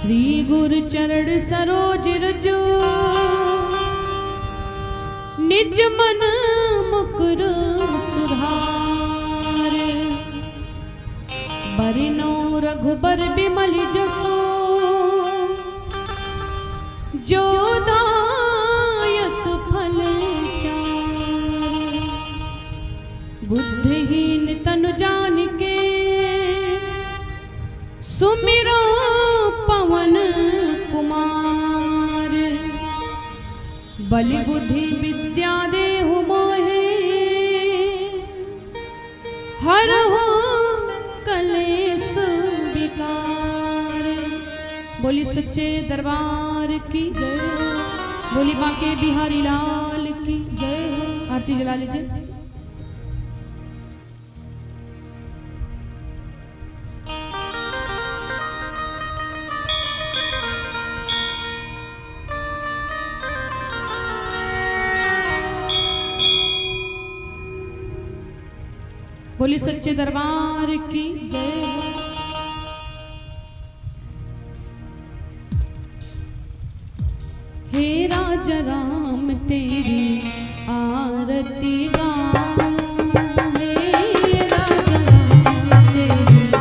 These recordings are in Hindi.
श्री गुरु चरण सरोज रजो निज मन मुकुर सुधार। बरनो रघुबर बिमल जसो जो दायक फल चार। बुद्धिहीन तनु जानिके सुमिरो पवन कुमार। बलि बुद्धि विद्या देहु मोहे हर हो कलेश विकार। बोली सच्चे दरबार की जय। बोली बांके बिहारी लाल की जय। आरती जला लीजिए। बोली सच्चे दरबार की जय। हे राजा राम तेरी आरती गाऊं। हे राजा राम तेरी आरती गाऊं।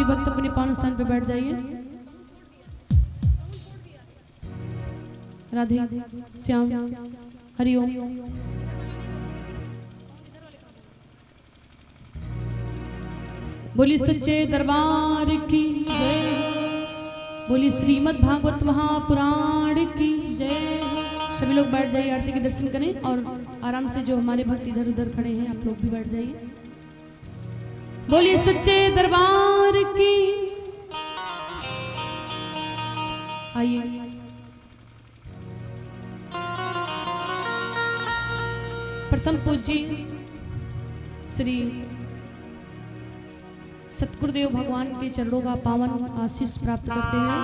सभी भक्त अपने पावन स्थान पे बैठ जाइए। राधे श्याम हरिओम। बोली सच्चे दरबार की जय, बोली श्रीमद् भागवत महापुराण की जय। सभी लोग बैठ जाइए, आरती के दर्शन करें और आराम से जो हमारे भक्त इधर उधर खड़े हैं आप लोग भी बैठ जाइए। बोलिए सच्चे दरबार की। आइए प्रथम पूज्य श्री सतगुरुदेव भगवान के चरणों का पावन आशीष प्राप्त करते हुए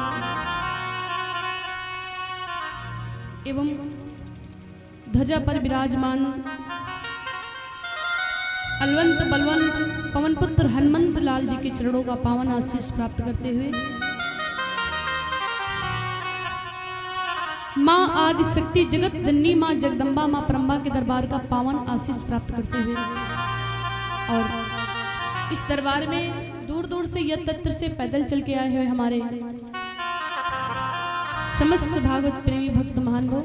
एवं ध्वजा पर विराजमान अलवंत बलवंत पवन पुत्र हनुमंत लाल जी के चरणों का पावन आशीष प्राप्त करते हुए माँ आदि शक्ति जगत जननी माँ जगदम्बा माँ परम्बा के दरबार का पावन आशीष प्राप्त करते हुए और इस दरबार में दूर दूर से यत्र से पैदल चल के आए हुए हमारे समस्त भागवत प्रेमी भक्त महानुभाव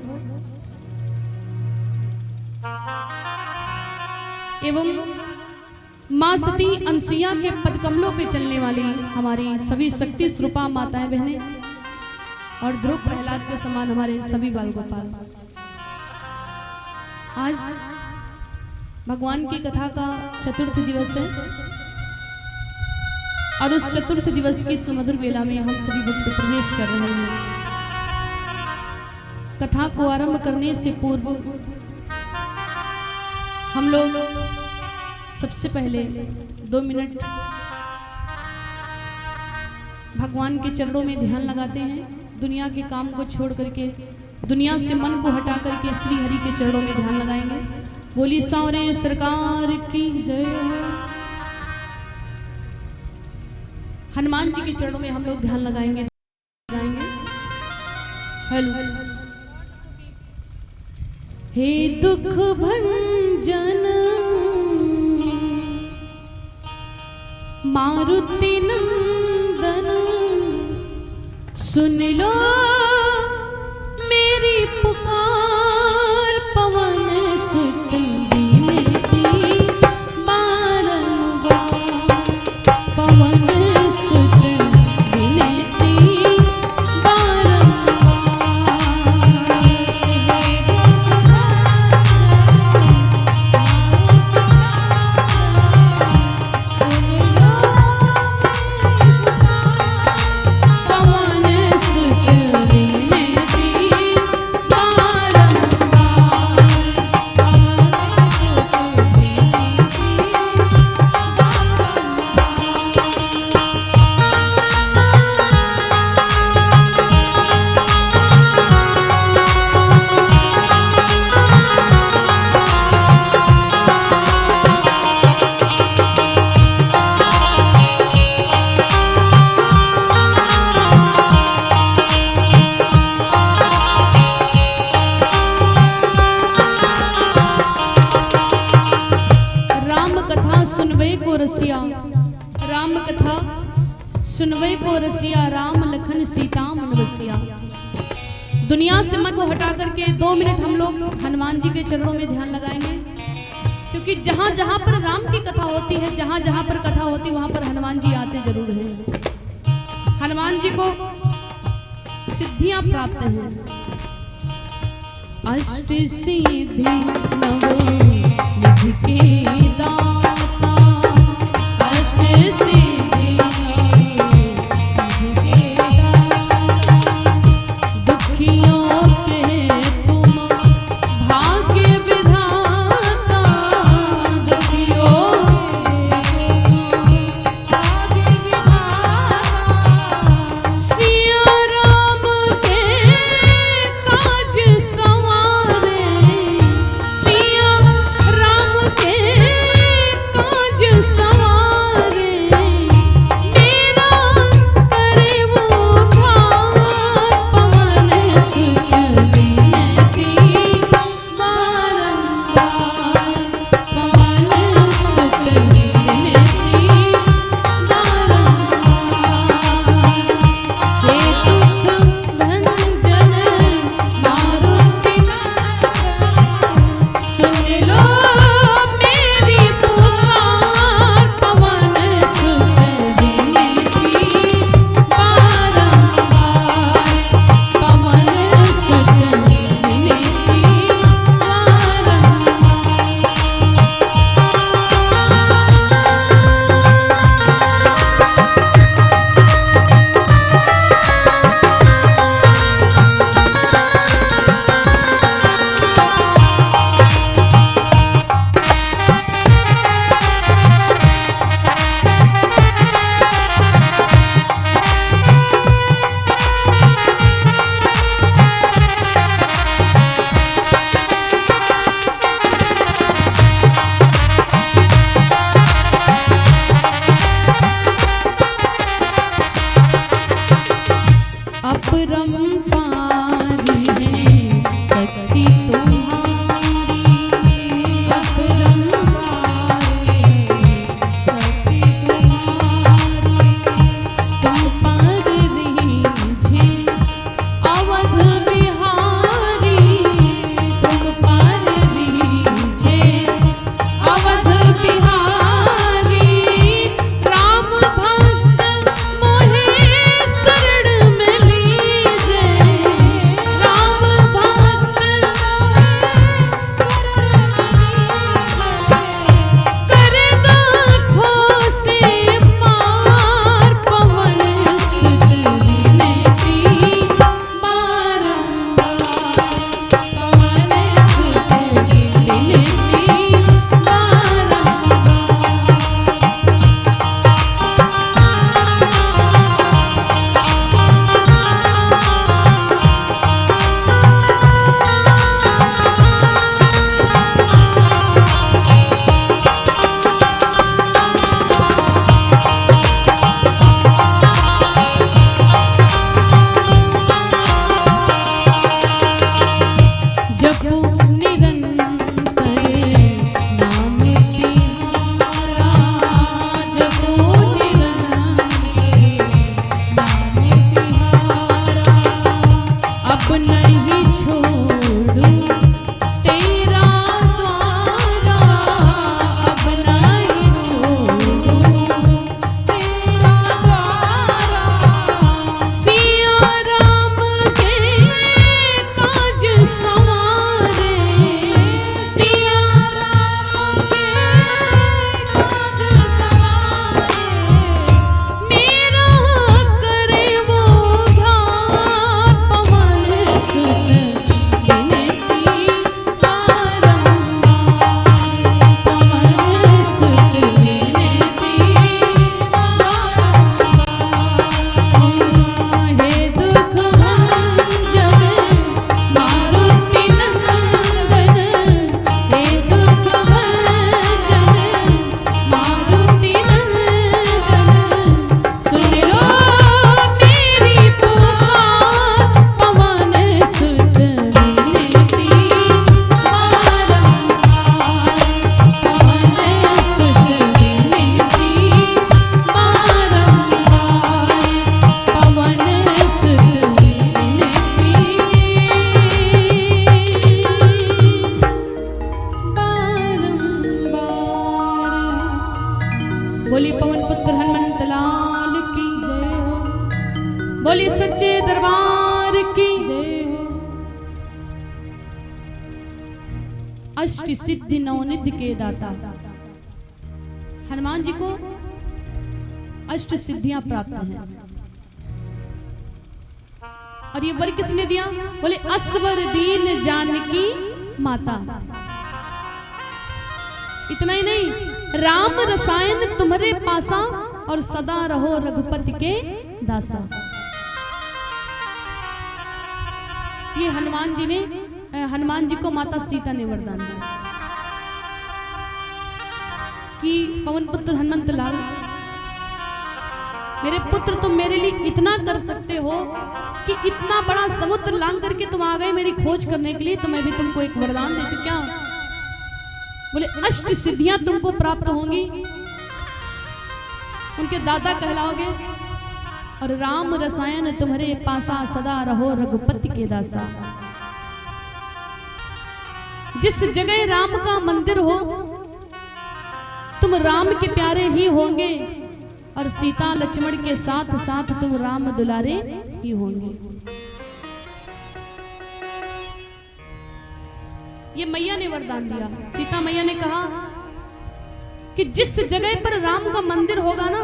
एवं माँ सती अनसुईया के पदकमलों पे चलने वाली हमारी सभी शक्ति स्वरूपा माताएं बहनें और ध्रुव प्रहलाद के समान हमारे सभी बाल गोपाल, आज भगवान की कथा का चतुर्थ दिवस है और उस चतुर्थ दिवस की सुमधुर बेला में हम सभी भक्त प्रवेश कर रहे हैं। कथा को आरंभ करने से पूर्व हम लोग सबसे पहले 2 मिनट भगवान के चरणों में ध्यान लगाते हैं। दुनिया के काम को छोड़ करके, दुनिया से मन को हटा करके श्री हरि के चरणों में ध्यान लगाएंगे। बोली सावरे सरकार की जय। हनुमान जी के चरणों में हम लोग ध्यान लगाएंगे। हेलो। हे दुख भंजन मारुति नंदन, सुन लो मेरी पुकार, पवन सुत विनती बारंबार, पवन सुत विनती बारंबार। राम कथा सुनवे को रसिया, राम लखन सीता मन बसिया। दुनिया से मन को हटा करके 2 मिनट हम लोग हनुमान जी के चरणों में ध्यान लगाएंगे, क्योंकि जहां जहां पर राम की कथा होती है, जहां जहां पर कथा होती है वहां पर हनुमान जी आते जरूर हैं। हनुमान जी को सिद्धियां प्राप्त हैं। अष्ट सिद्धि नवो निधि के दाता, अष्ट सिद्धि नवो निधि के दाता, दुखियों के तुम भाग्य विधाता, दुखियों के भाग्य विधाता, सिया राम के काज संवारे, सिया राम के बोली सच्चे दरबार की जय हो। अष्ट सिद्धि नवनिधि के दाता हनुमान जी को अष्ट सिद्धियां प्राप्त हैं। और ये वर किसने दिया? बोले असवर दीन जानकी माता। इतना ही नहीं, राम रसायन तुम्हारे पासा और सदा रहो रघुपति के दासा। ये हनुमान जी को माता सीता ने वरदान दिया कि पवन पुत्र हनुमंत लाल, मेरे पुत्र तुम मेरे लिए इतना कर सकते हो कि इतना बड़ा समुद्र लांग करके तुम आ गए मेरी खोज करने के लिए, तो मैं भी तुमको एक वरदान देती। क्या? बोले अष्ट सिद्धियां तुमको प्राप्त होंगी, उनके दादा कहलाओगे, और राम रसायन तुम्हारे पासा सदा रहो रघुपति के दासा। जिस जगह राम का मंदिर हो तुम राम के प्यारे ही होंगे, और सीता लक्ष्मण के साथ साथ तुम राम दुलारे ही होंगे। ये मैया ने वरदान दिया। सीता मैया ने कहा कि जिस जगह पर राम का मंदिर होगा ना,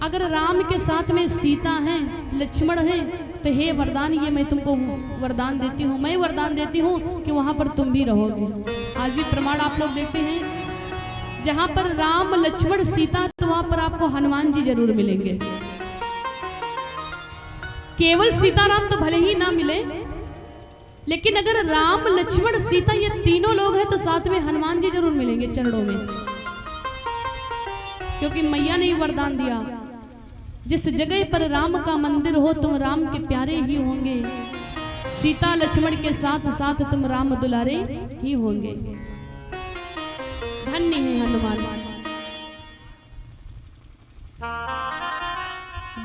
अगर राम के साथ में सीता है, लक्ष्मण है, तो हे वरदान, ये मैं तुमको वरदान देती हूँ, मैं वरदान देती हूँ कि वहां पर तुम भी रहोगे। आज भी प्रमाण आप लोग देखते हैं, जहां पर राम लक्ष्मण सीता, तो वहां पर आपको हनुमान जी जरूर मिलेंगे। केवल सीताराम तो भले ही ना मिले, लेकिन अगर राम लक्ष्मण सीता ये तीनों लोग हैं तो साथ में हनुमान जी जरूर मिलेंगे चरणों में। क्योंकि मैया ने वरदान दिया, जिस जगह पर राम का मंदिर हो तुम राम के प्यारे ही होंगे, सीता लक्ष्मण के साथ साथ तुम राम दुलारे ही होंगे। धन्य है हनुमान।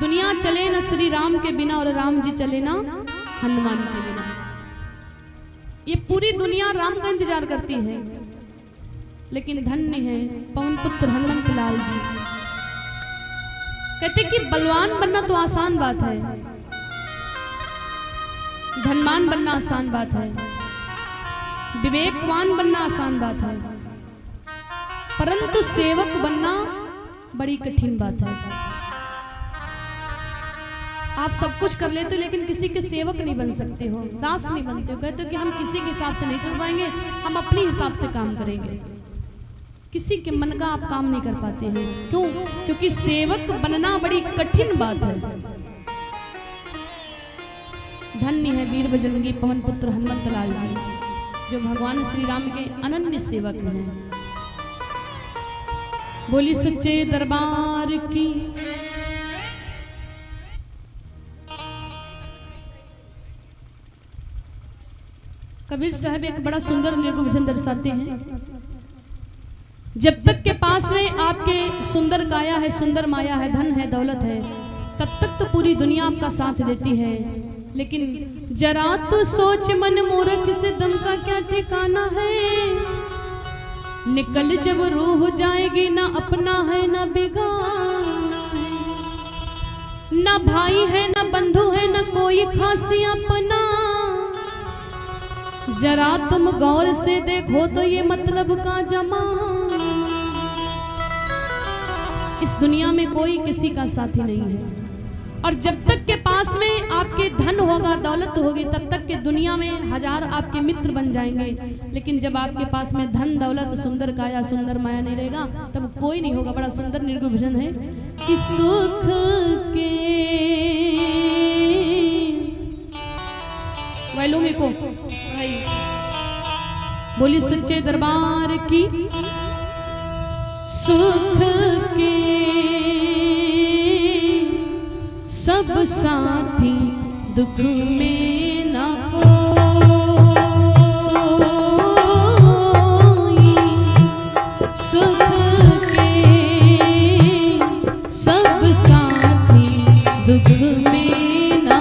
दुनिया चले न श्री राम के बिना, और राम जी चले ना हनुमान के बिना। ये पूरी दुनिया राम का इंतजार करती है, लेकिन धन्य है पवन पुत्र हनुमंत लाल जी। कहते कि बलवान बनना तो आसान बात है, धनवान बनना आसान बात है, विवेकवान बनना आसान बात है, परंतु सेवक बनना बड़ी कठिन बात है। आप सब कुछ कर लेते हो, लेकिन किसी के सेवक नहीं बन सकते हो, दास नहीं बनते हो। कहते हो कि हम किसी के हिसाब से नहीं चल पाएंगे, हम अपने हिसाब से काम करेंगे। किसी के मन का आप काम नहीं कर पाते हैं। क्यों? क्योंकि सेवक बनना बड़ी कठिन बात है। धन्य है वीर बजरंगी पवन पुत्र हनुमंत लाल जी, जो भगवान श्री राम के अनन्य सेवक हैं। बोली सच्चे दरबार की। कबीर साहब एक बड़ा सुंदर निर्गुण भजन दर्शाते हैं। जब तक के पास में आपके सुंदर काया है, सुंदर माया है, धन है, दौलत है, तब तक तो पूरी दुनिया आपका साथ देती है। लेकिन जरा तो सोच मन मूर्ख से दम का क्या ठिकाना है। निकल जब रूह जाएगी, ना अपना है ना बेगाना है, ना भाई है ना बंधु है, ना कोई खासी अपना। जरा तुम गौर से देखो तो ये मतलब का जमाना। इस दुनिया में कोई किसी का साथी नहीं है। और जब तक के पास में आपके धन होगा, दौलत होगी, तब तक के दुनिया में हजार आपके मित्र बन जाएंगे। लेकिन जब आपके पास में धन, दौलत, सुंदर काया, सुंदर माया नहीं रहेगा, तब कोई नहीं होगा। बड़ा सुंदर निर्गुण भजन है कि सुख के वैलोमी को बोली सच्चे दरबार की। सुख के सब साथी, दुख में ना कोई। सुख के सब साथी, दुख में ना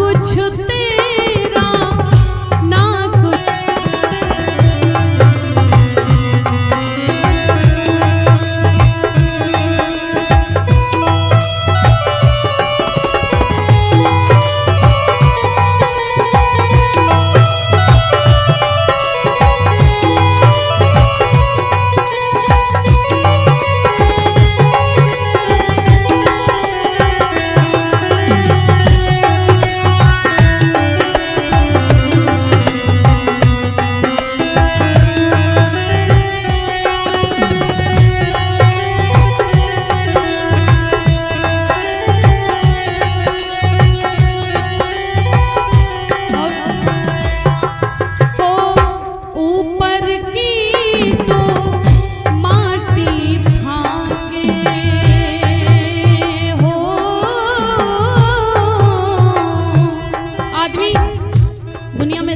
कुछ तेरा ना कुछ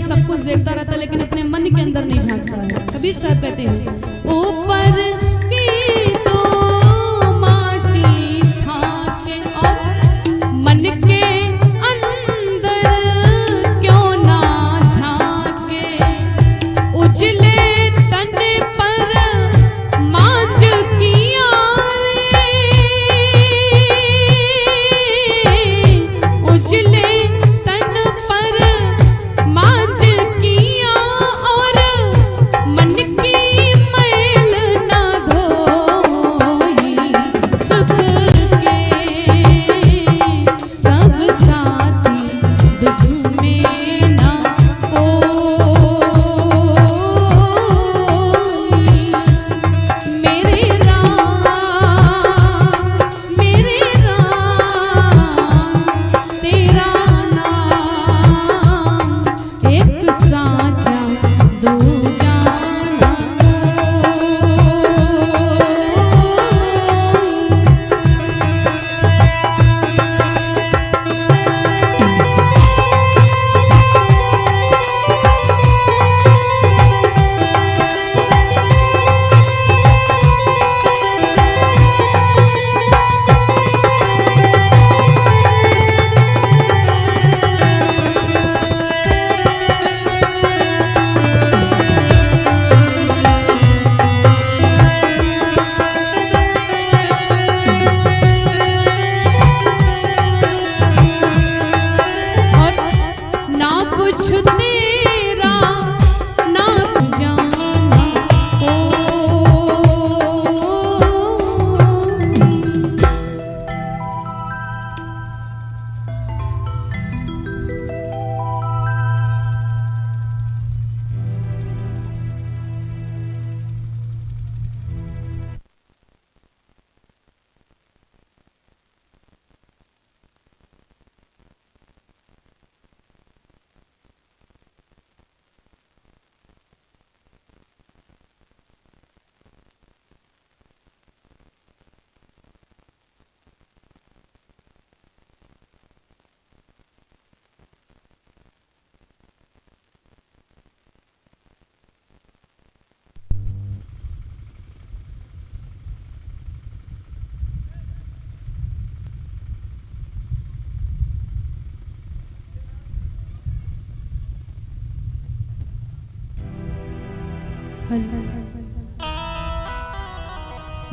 सब कुछ देखता रहता लेकिन अपने मन के अंदर नहीं झांकता है। कबीर साहब कहते हैं ऊपर की तो माटी फाके और मन के अंदर क्यों ना झांके, उजले तन पर मांझ किया उजले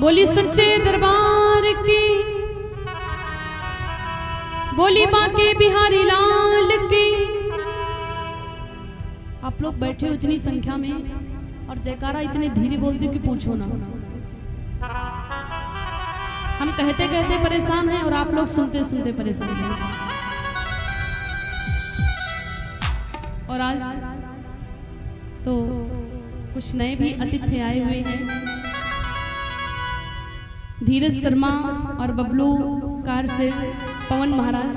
बोली सच्चे दरबार की, बोली बांके बिहारी लाल की। आप लोग बैठे हो इतनी संख्या में और जयकारा इतने धीरे बोलते हो कि पूछो ना। हम कहते कहते परेशान हैं और आप लोग सुनते सुनते परेशान हैं। और आज तो कुछ नए भी अतिथि आए हुए हैं, धीरज शर्मा और बबलू कार से पवन महाराज।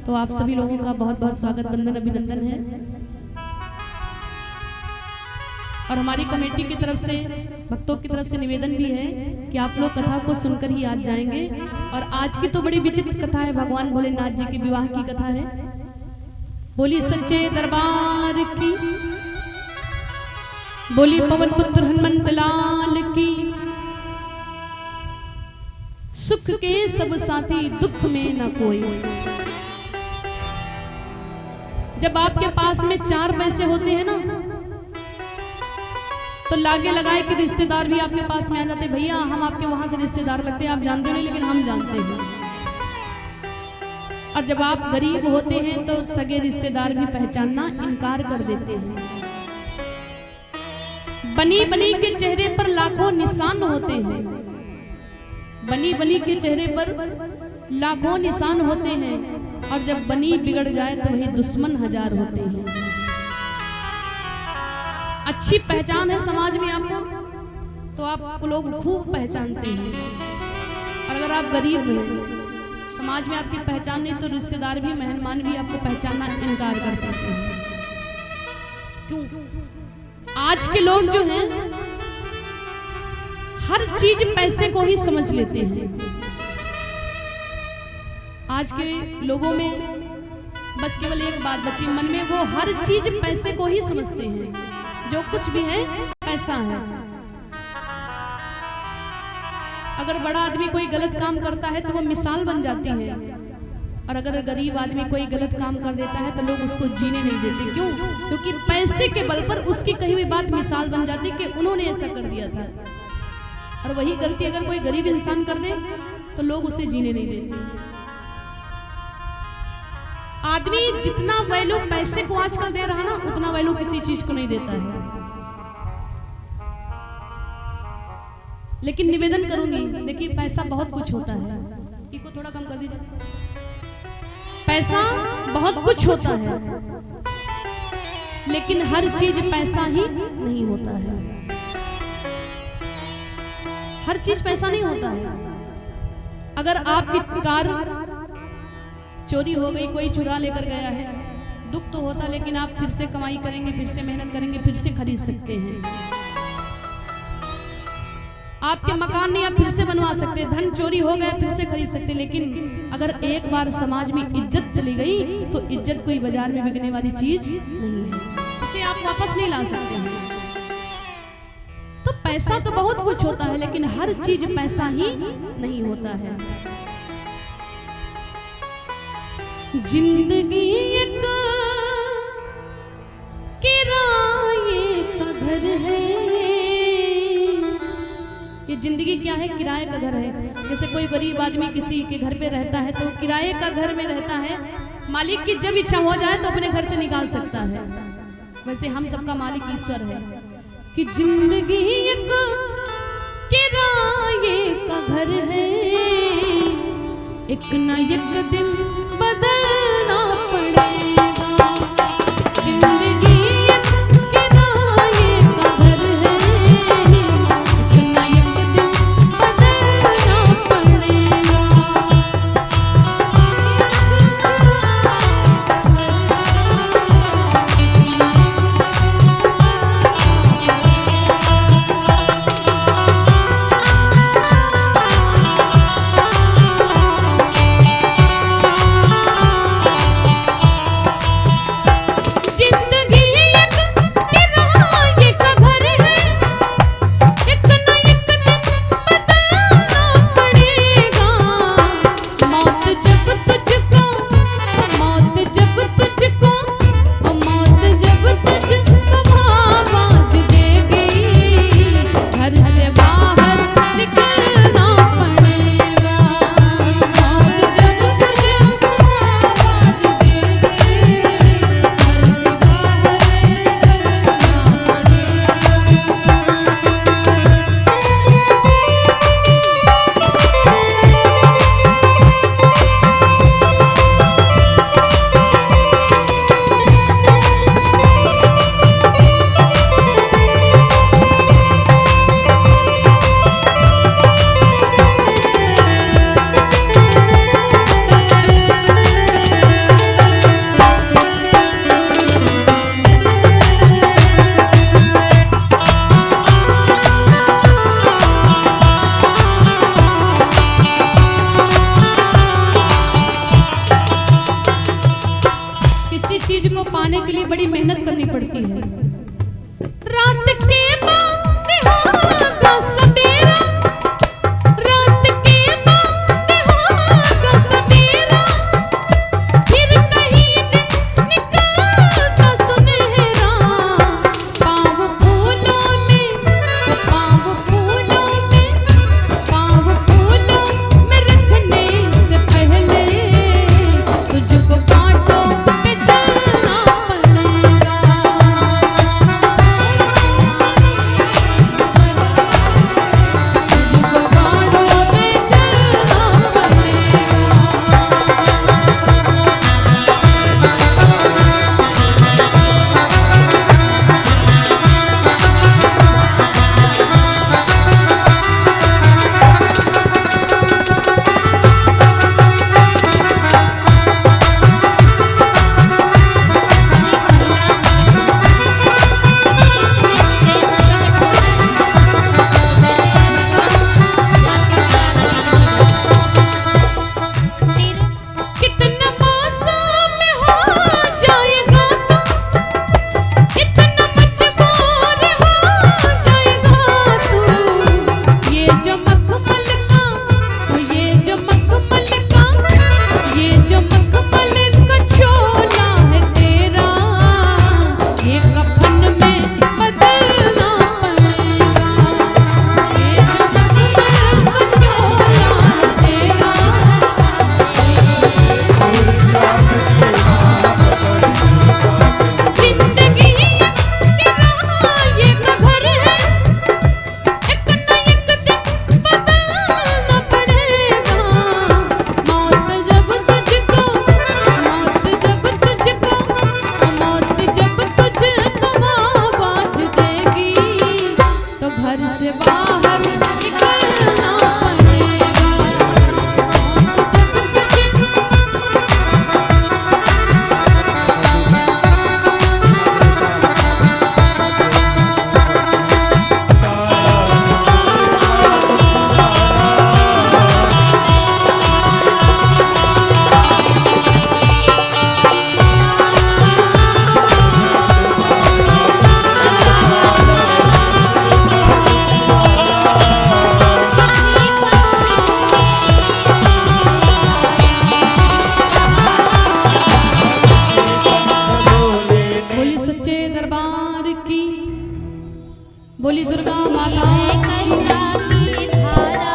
तो आप सभी लोगों का बहुत बहुत स्वागत, वंदन, अभिनंदन है। और हमारी कमेटी की तरफ से, भक्तों की तरफ से निवेदन भी है कि आप लोग कथा को सुनकर ही आज जाएंगे। और आज की तो बड़ी विचित्र कथा है, भगवान भोलेनाथ जी के विवाह की कथा है। बोली सच्चे दरबार की, बोली पवन पुत्र हनुमंत लाल की। सुख के सब साथी, दुख में न कोई। जब आपके पास में 4 पैसे होते हैं ना, तो लागे लगाए कि रिश्तेदार भी आपके पास में आ जाते, भैया हम आपके वहां से रिश्तेदार लगते हैं, आप जानते नहीं लेकिन हम जानते हैं। और जब आप गरीब होते हैं तो सगे रिश्तेदार भी पहचानना इनकार कर देते हैं। बनी बनी के चेहरे पर लाखों निशान होते हैं, बनी बनी के चेहरे पर लाखों निशान होते हैं, और जब बनी बिगड़ जाए तो वही दुश्मन 1000 होते हैं। अच्छी पहचान है समाज में आपको तो आप लोग खूब पहचानते हैं, और अगर आप गरीब हैं, समाज में आपकी पहचान नहीं, तो रिश्तेदार भी मेहमान भी आपको पहचानना इनकार कर देते हैं। क्यों? आज के लोग जो हैं हर चीज पैसे को ही समझ लेते हैं। आज के लोगों में बस केवल एक बात बची मन में, वो हर चीज पैसे को ही समझते हैं। जो कुछ भी है पैसा है। अगर बड़ा आदमी कोई गलत काम करता है तो वो मिसाल बन जाती है, और अगर गरीब आदमी कोई गलत काम कर देता है तो लोग उसको जीने नहीं देते। क्यों? क्योंकि पैसे के बल पर उसकी कही हुई बात मिसाल बन जाती कि उन्होंने ऐसा कर दिया था, और वही गलती अगर कोई गरीब इंसान कर दे तो लोग उसे जीने नहीं देते। आदमी जितना वैल्यू पैसे को आजकल दे रहा ना, उतना वैल्यू किसी चीज को नहीं देता है। लेकिन निवेदन करूंगी, देखिए पैसा बहुत कुछ होता है, इको थोड़ा कम कर दीजिए। पैसा बहुत कुछ होता है, लेकिन हर चीज पैसा ही नहीं होता है। हर चीज पैसा नहीं होता है। अगर आपकी कार चोरी हो गई, कोई चुरा लेकर गया है, दुख तो होता, लेकिन आप फिर से कमाई करेंगे, फिर से मेहनत करेंगे, फिर से खरीद सकते हैं। आपके मकान नहीं आप फिर से बनवा सकते, धन चोरी हो गया फिर से खरीद सकते, लेकिन अगर एक बार समाज में इज्जत चली गई तो इज्जत कोई बाजार में बिकने वाली चीज नहीं है, उसे आप वापस नहीं ला सकते हैं। तो पैसा तो बहुत कुछ होता है, लेकिन हर चीज पैसा ही नहीं होता है। जिंदगी एक किराए का घर है। ये जिंदगी क्या है? किराए का घर है। जैसे कोई गरीब आदमी किसी के घर पे रहता है तो किराए का घर में रहता है, मालिक की जब इच्छा हो जाए तो अपने घर से निकाल सकता है। वैसे हम सबका मालिक ईश्वर है कि जिंदगी एक किराए का घर है, एक ना एक दिन बदलना पड़ेगा। जिंदगी एक किराए का घर है, एक ना एक दिन बदलना पड़ेगा। पाने के लिए बड़ी मेहनत करनी पड़ती है। रात के बाद होगा सवेरा, रात के बाद होगा सवेरा, फिर कहीं दिन निकाल बोली दुर्गा माता करुणा की धारा,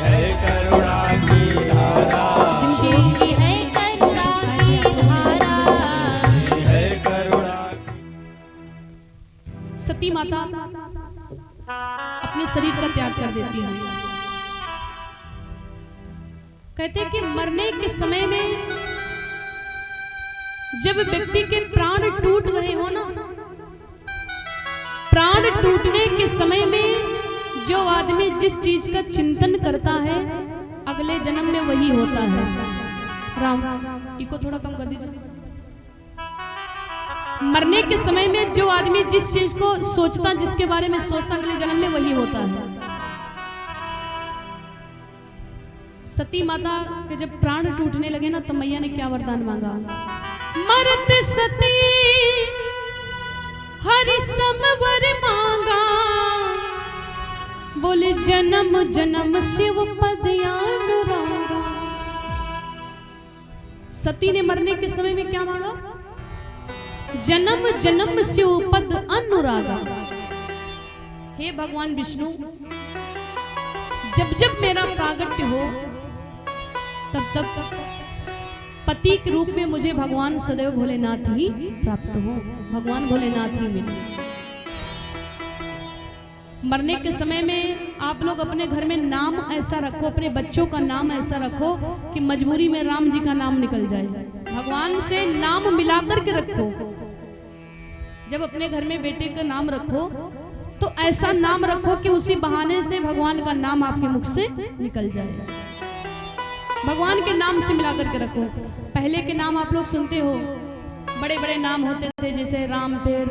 है करुणा की धारा, जिनकी है करुणा की धारा। है करुणा। सती माता अपने शरीर का त्याग कर देती है। कहते हैं कि मरने के समय में जब व्यक्ति के प्राण टूट रहे हो ना, प्राण टूटने के समय में जो आदमी जिस चीज का चिंतन करता है अगले जन्म में वही होता है। राम इको थोड़ा कम कर दीजिए। मरने के समय में जो आदमी जिस चीज को सोचता, जिसके बारे में सोचता, अगले जन्म में वही होता है। सती माता के जब प्राण टूटने लगे ना तो मैया ने क्या वरदान मांगा? मरत सती हरि समवर मांगा, बोले जन्म जन्म शिव पद अनुरागा। सती ने मरने के समय में क्या मांगा? जन्म जन्म शिव पद अनुरागा। हे भगवान विष्णु, जब जब मेरा प्रागट्य हो तब तक पति के रूप में मुझे भगवान सदैव भोलेनाथ ही प्राप्त हो, भगवान भोलेनाथ ही मिले। मरने के समय में आप लोग अपने घर में नाम ऐसा रखो, अपने बच्चों का नाम ऐसा रखो कि मजबूरी में राम जी का नाम निकल जाए। भगवान से नाम मिलाकर के रखो। जब अपने घर में बेटे का नाम रखो तो ऐसा नाम रखो कि उसी बहाने से भगवान का नाम आपके मुख से निकल जाए। भगवान के नाम से मिला करके रखो। पहले के नाम आप लोग सुनते हो, बड़े बड़े नाम होते थे, जैसे राम पेर,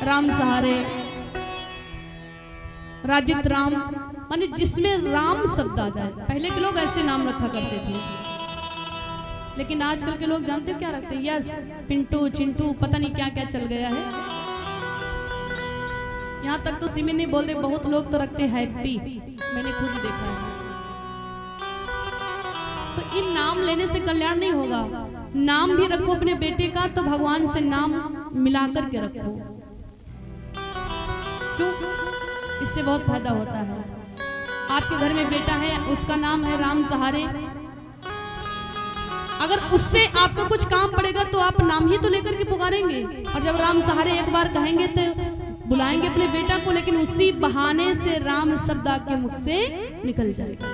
राम सहारे, राजित राम, माने जिसमें राम शब्द आ जाए। पहले के लोग ऐसे नाम रखा करते थे, लेकिन आजकल के लोग जानते हो क्या रखते हैं? यस, पिंटू, चिंटू, पता नहीं क्या क्या चल गया है। यहाँ तक तो सिमी नहीं बोलते, बहुत लोग तो रखते हैप्पी, मैंने खुद देखा है। तो इन नाम लेने से कल्याण नहीं होगा। नाम भी रखो अपने बेटे का तो भगवान से नाम मिलाकर के रखो। क्यों? इससे बहुत फायदा होता है। आपके घर में बेटा है, उसका नाम है राम सहारे, अगर उससे आपका कुछ काम पड़ेगा तो आप नाम ही तो लेकर के पुकारेंगे। और जब राम सहारे एक बार कहेंगे तो बुलाएंगे अपने बेटा को, लेकिन उसी बहाने से राम शब्द आपके मुख से निकल जाएगा,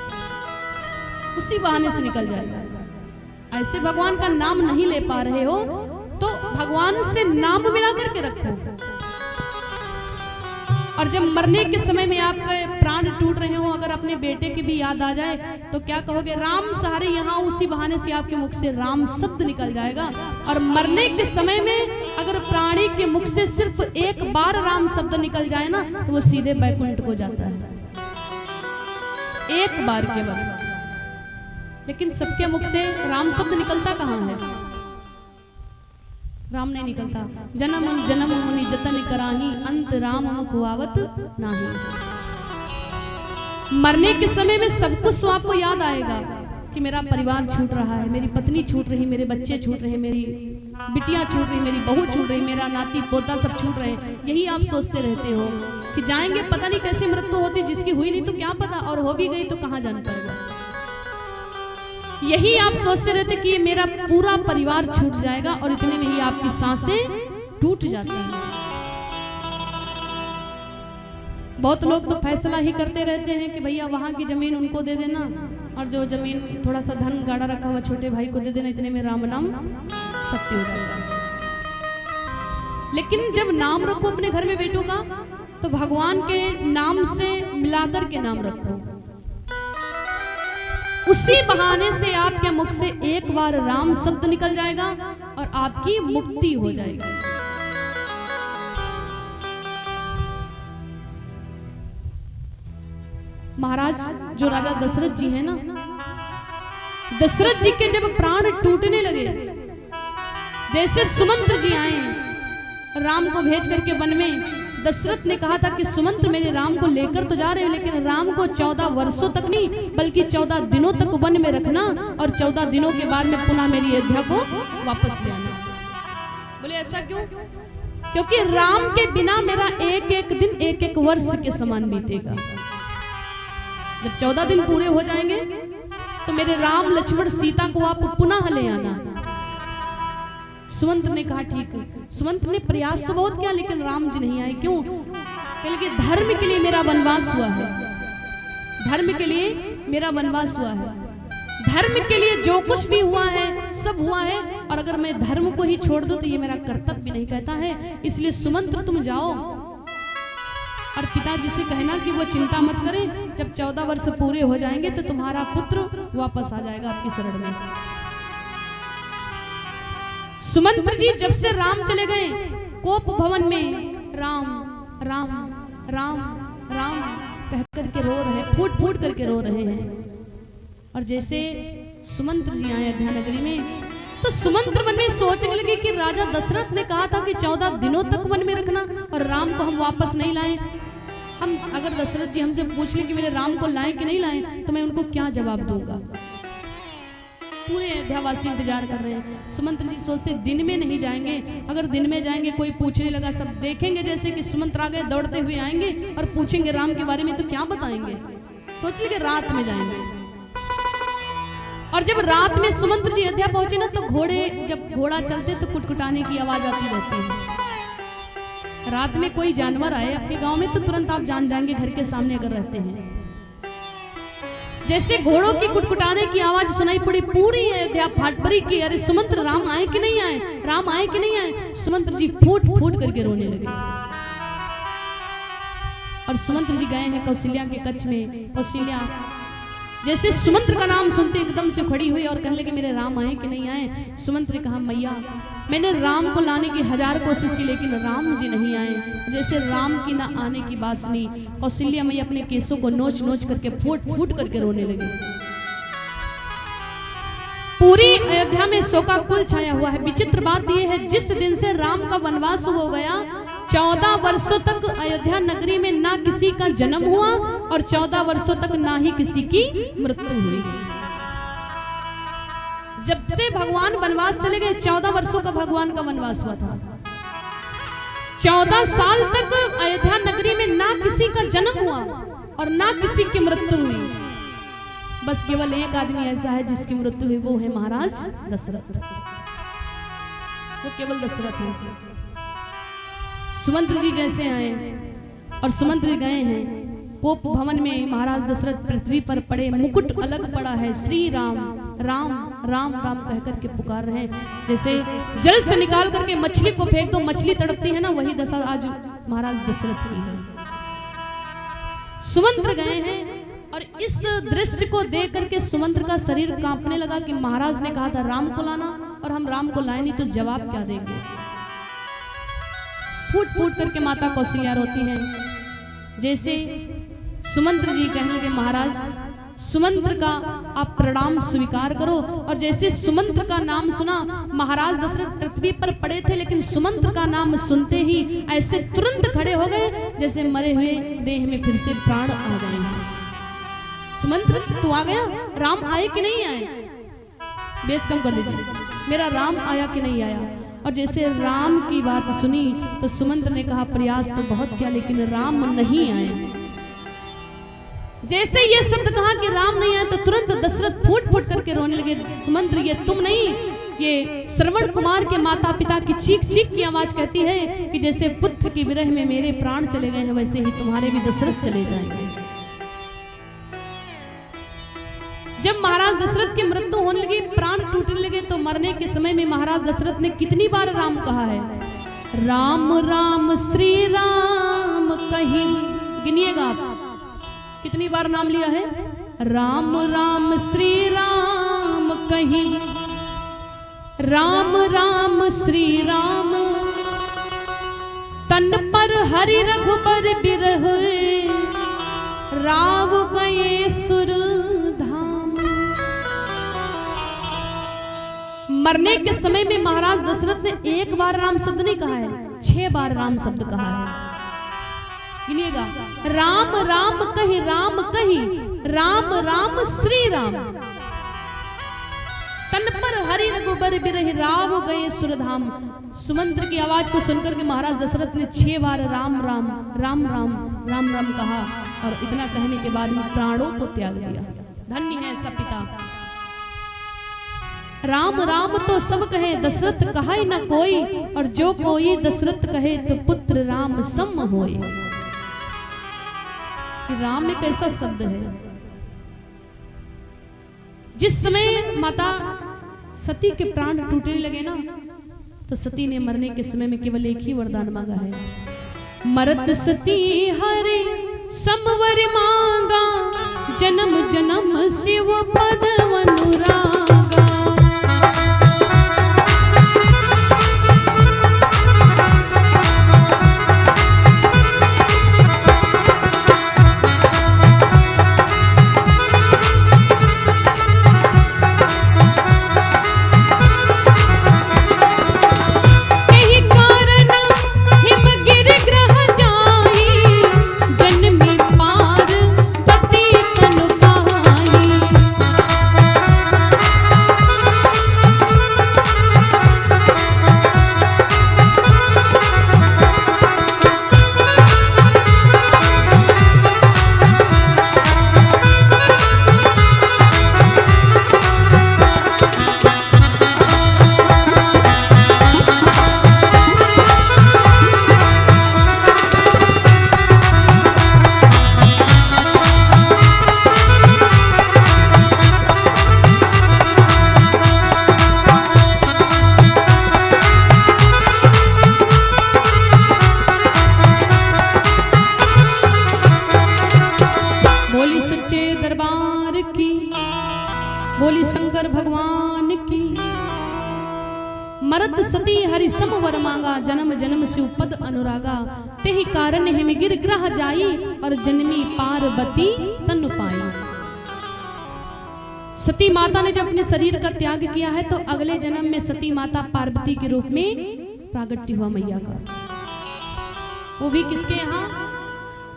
उसी बहाने से निकल जाएगा। ऐसे भगवान का नाम नहीं ले पा रहे हो तो भगवान से नाम मिला करके रखो। और जब मरने के समय में आपके प्राण टूट रहे हो, अगर अपने बेटे की भी याद आ जाए तो क्या कहोगे? राम सहारे, यहाँ उसी बहाने से आपके मुख से राम शब्द निकल जाएगा। और मरने के समय में अगर प्राणी के मुख से सिर्फ एक बार राम शब्द निकल जाए ना तो वो सीधे बैकुंठ को जाता है, एक बार केवल। लेकिन सबके मुख से राम शब्द निकलता कहाँ है? राम नहीं निकलता। जन्म जन्म मुनि जतन कराही, अंत राम मुखवावत नाही। मरने के समय में सब कुछ आपको याद आएगा कि मेरा परिवार छूट रहा है, मेरी पत्नी छूट रही, मेरे बच्चे छूट रहे, मेरी बिटिया छूट रही, मेरी बहू छूट रही, मेरा नाती पोता सब छूट रहे। यही आप सोचते रहते हो कि जाएंगे, पता नहीं कैसी मृत्यु होती, जिसकी हुई नहीं तो क्या पता, और हो भी गई तो कहाँ जाना पड़ेगा। यही आप सोचते रहते कि मेरा पूरा परिवार छूट जाएगा, और इतने में ही आपकी सांसें टूट जाती हैं। बहुत लोग तो फैसला ही करते रहते हैं कि भैया वहां की जमीन उनको दे देना, और जो जमीन थोड़ा सा धन गाड़ा रखा हुआ छोटे भाई को दे देना, इतने में राम नाम सत्य हो जाएगा। लेकिन जब नाम रखो अपने घर में बेटों का तो भगवान के नाम से मिलाकर के नाम रखो। उसी बहाने से आपके मुख से एक बार राम शब्द निकल जाएगा और आपकी मुक्ति हो जाएगी। महाराज जो राजा दशरथ जी हैं ना, दशरथ जी के जब प्राण टूटने लगे, जैसे सुमंत्र जी आए राम को भेज करके वन में, दशरथ ने कहा था कि सुमंत्र मेरे राम को लेकर तो जा रहे हो, लेकिन राम को 14 वर्षों तक नहीं बल्कि 14 दिनों तक वन में रखना, और 14 दिनों के बाद में पुनः मेरी अयोध्या को वापस ले आना। बोले ऐसा क्यों? क्योंकि राम के बिना मेरा एक एक दिन एक एक वर्ष के समान बीतेगा। जब 14 दिन पूरे हो जाएंगे तो मेरे राम लक्ष्मण सीता को आप पुनः ले आना। सुमंत्र ने कहा ठीक है। सुमंत्र ने प्रयास तो बहुत किया लेकिन राम जी नहीं आए। क्यों? क्योंकि धर्म के लिए मेरा वनवास हुआ है, धर्म के लिए मेरा वनवास हुआ है, धर्म के लिए जो कुछ भी हुआ है सब हुआ है, और अगर मैं धर्म को ही छोड़ दूं तो ये मेरा कर्तव्य भी नहीं कहता है। इसलिए सुमंत्र तुम जाओ और पिताजी से कहना कि वो चिंता मत करें, जब 14 वर्ष पूरे हो जाएंगे तो तुम्हारा पुत्र वापस आ जाएगा आपकी शरण में। सुमंत्र जी जब से राम चले गए कोप भवन में राम राम राम राम कह करके रो रहे, फूट फूट करके रो रहे हैं। और जैसे सुमंत्र जी आए अयोध्या नगरी में तो सुमंत्र मन में सोचने लगे कि राजा दशरथ ने कहा था कि 14 दिनों तक वन में रखना और राम को हम वापस नहीं लाएं। हम अगर दशरथ जी हमसे पूछ लें कि मेरे राम को लाएं कि नहीं लाएं तो मैं उनको क्या जवाब दूंगा। पूरे अयोध्यावासी इंतजार कर रहे हैं। सुमंत्र जी सोचते दिन में नहीं जाएंगे, अगर दिन में जाएंगे कोई पूछने लगा, सब देखेंगे जैसे कि सुमंत्र आ गए दौड़ते हुए आएंगे और पूछेंगे राम के बारे में तो क्या बताएंगे। सोच लीजिए रात में जाएंगे। और जब रात में सुमंत्र जी अयोध्या पहुंचे ना तो घोड़े, जब घोड़ा चलते तो कुटकुटाने की आवाज आती रहती है। रात में कोई जानवर आए आपके गांव में तो तुरंत आप जान जाएंगे घर के सामने अगर रहते हैं। जैसे घोड़ों की कुटकुटाने की आवाज सुनाई पड़ी, पूरी अयोध्या फाट पड़ी कि अरे सुमंत्र राम आए कि नहीं आए, राम आए कि नहीं आए। सुमंत्र जी फूट फूट करके रोने लगे। और सुमंत्र जी गए हैं कौशल्या के कच्छ में। कौशल्या जैसे सुमंत्र का नाम सुनते एकदम से खड़ी हुई और कहने लगी मेरे राम आए कि नहीं आए। सुमंत्र ने कहा मैया मैंने राम को लाने की 1000 कोशिश की लेकिन राम जी नहीं आए। जैसे राम की ना आने की बात सुनी कौशल्या मैया अपने केसों को नोच नोच करके फूट फूट करके रोने लगी। पूरी अयोध्या में शोकाकुल छाया हुआ है। विचित्र बात यह है जिस दिन से राम का वनवास हो गया 14 वर्षों तक अयोध्या नगरी में ना किसी का जन्म हुआ और 14 वर्षों तक ना ही किसी की मृत्यु हुई। जब से भगवान वनवास चले गए 14 वर्षों का भगवान का वनवास हुआ था। 14 साल तक अयोध्या नगरी में ना किसी का जन्म हुआ और ना किसी की मृत्यु हुई। बस केवल एक आदमी ऐसा है जिसकी मृत्यु हुई, वो है महाराज दशरथ। वो केवल दशरथ है। सुमंत्र जी जैसे आए और सुमंत्र गए हैं कोप भवन में, महाराज दशरथ पृथ्वी पर पड़े, मुकुट अलग पड़ा है, श्री राम राम राम राम कह करके पुकार रहे हैं। जैसे जल से निकाल करके मछली को फेंक दो, मछली तड़पती है ना, वही दशा आज महाराज दशरथ की है। सुमंत्र गए हैं और इस दृश्य को देख करके सुमंत्र का शरीर कांपने लगा कि महाराज ने कहा था राम को लाना और हम राम को लाए नहीं तो जवाब क्या देंगे। फूट फूट करके माता कौशल्या रोती हैं। जैसे सुमंत्र जी कहने लगे महाराज सुमंत्र का आप प्रणाम स्वीकार करो। और जैसे सुमंत्र का नाम सुना महाराज दशरथ पृथ्वी पर पड़े थे लेकिन सुमंत्र का नाम सुनते ही ऐसे तुरंत खड़े हो गए जैसे मरे हुए देह में फिर से प्राण आ गए हैं। सुमंत्र तू आ गया, राम आए कि नहीं आए, बेस कम कर दीजिए, मेरा राम आया कि नहीं आया। और जैसे राम की बात सुनी तो सुमंत्र ने कहा प्रयास तो बहुत किया लेकिन राम नहीं आए। जैसे ये शब्द कहा कि राम नहीं आए तो तुरंत दशरथ फूट फूट करके रोने लगे। सुमंत्र ये तुम नहीं, ये श्रवण कुमार के माता पिता की चीख चीख की आवाज कहती है कि जैसे पुत्र की विरह में मेरे प्राण चले गए हैं वैसे ही तुम्हारे भी दशरथ चले जाएंगे। जब महाराज दशरथ की मृत्यु होने लगी, प्राण टूटने लगे तो मरने के समय में महाराज दशरथ ने कितनी बार राम कहा है, राम राम श्री राम कहीं, गिनिएगा आप कितनी बार नाम लिया है, राम राम श्री राम कहीं, राम राम श्री राम, तन पर हरि रघुबर बिरहे, राव गए सुर धाम। मरने के समय में महाराज दशरथ ने एक बार राम शब्द नहीं कहा है, 6 बार राम शब्द कहा है। गिनिएगा, राम राम कही, राम कही, राम राम श्री राम। तन पर हरि रघुबर बिरहि राव गए सुरधाम। सुमंत्र की आवाज को सुनकर के महाराज दशरथ ने 6 बार राम राम राम राम राम राम कहा और इतना कहने के बाद में प्राणों को त्याग दिया। धन्य है सब पिता। राम राम तो सब कहे दशरथ कहा ही न कोई, और जो कोई दशरथ कहे तो पुत्र राम सम होए। राम एक ऐसा शब्द है। जिस समय माता सती के प्राण टूटने लगे ना, तो सती ने मरने के समय में केवल एक ही वरदान मांगा है, मरत सती हरे समवर मांगा, जन्म जन्म शिव पद अनुरागा। बोली शंकर भगवान की। मरत सती हरि सम वर मांगा, जन्म जन्म शिव पद अनुरागा। तेहि कारण हिम गिर ग्रह जाई, और जन्मी पार्वती तनु पाई। सती माता ने जब अपने शरीर का त्याग किया है, तो अगले जन्म में सती माता पार्वती के रूप में प्रागट्य हुआ मैया का। वो भी किसके यहाँ?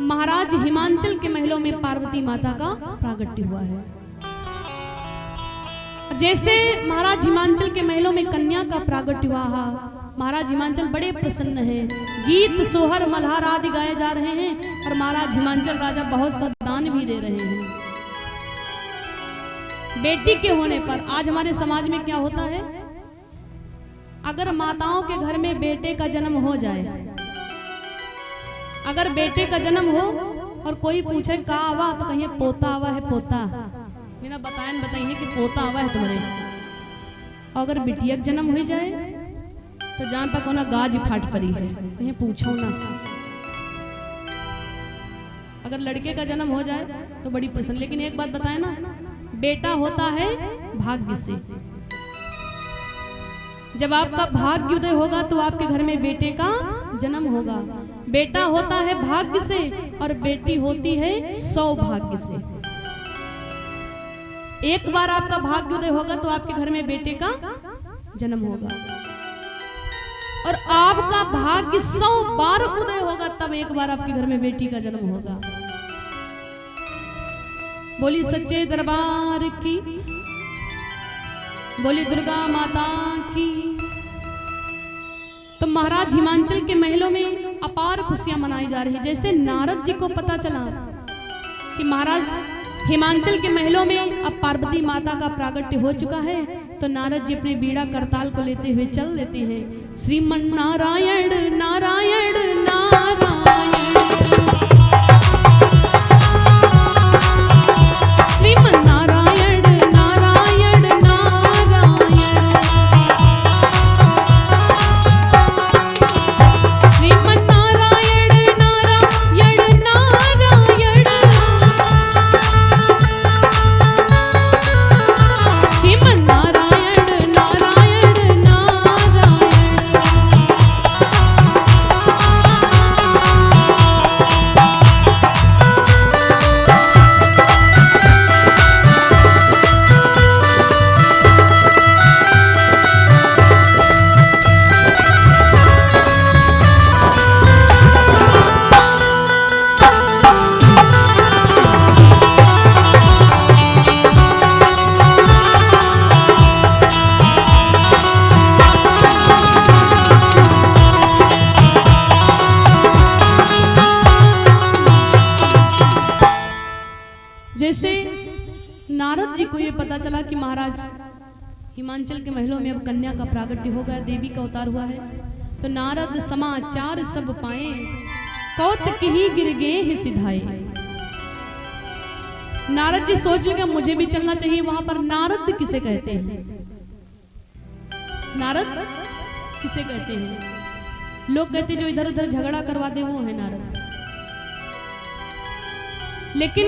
महाराज हिमांचल के महलों में पार्वती माता का प्रागट्य हुआ है। जैसे महाराज हिमांचल के महलों में कन्या का प्रागट्य हुआ, महाराज हिमांचल बड़े प्रसन्न हैं। गीत सोहर मल्हार आदि गाए जा रहे हैं, और महाराज हिमांचल राजा बहुत सा दान भी दे रहे हैं। बेटी के होने पर आज हमारे समाज में क्या होता है, अगर माताओं के घर में बेटे का जन्म हो जाए, अगर बेटे का जन्म हो और कोई पूछे का आवा, तो कहिए पोता आवा है, पोता मेरा बताइए कि पोता आवा है तुम्हारे। और अगर बिटिया जन्म हो जाए तो जान पा कोना गाज फाट पड़ी है, कहीं पूछो ना। अगर लड़के का जन्म हो जाए तो बड़ी प्रसन्न। लेकिन एक बात बताए ना, बेटा होता है भाग्य से। जब आपका भाग्य उदय होगा तो आपके घर में बेटे का जन्म होगा। बेटा होता है भाग्य से और बेटी होती है सौभाग्य से। एक बार आपका भाग्य उदय होगा तो आपके घर में बेटे का जन्म होगा, और आपका भाग्य 100 बार उदय होगा तब एक बार आपके घर में बेटी का जन्म होगा। बोली सच्चे दरबार की, बोली दुर्गा माता की। तो महाराज हिमांचल के महलों में अपार खुशियां मनाई जा रही है। जैसे नारद जी को पता चला कि महाराज हिमांचल के महलों में अब पार्वती माता का प्रागट्य हो चुका है, तो नारद जी अपने बीड़ा करताल को लेते हुए चल देते हैं। श्रीमन नारायण नारायण नारायण, श्रीमन नारायण नारायण नारायण, श्रीमन नारायण नारायण नारायण, श्रीमन नारायण नारायण नारायण। चला कि महाराज हिमांचल के महलों में अब कन्या का प्रागट्य हो गया, देवी का अवतार हुआ है। तो नारद समाचार सब पाए, कौतक ही गिर गए ही सिधाए। नारद जी सोच लगे मुझे भी चलना चाहिए वहां पर। नारद किसे कहते हैं? नारद किसे कहते हैं? लोग कहते जो इधर उधर झगड़ा करवा दे वो है नारद। लेकिन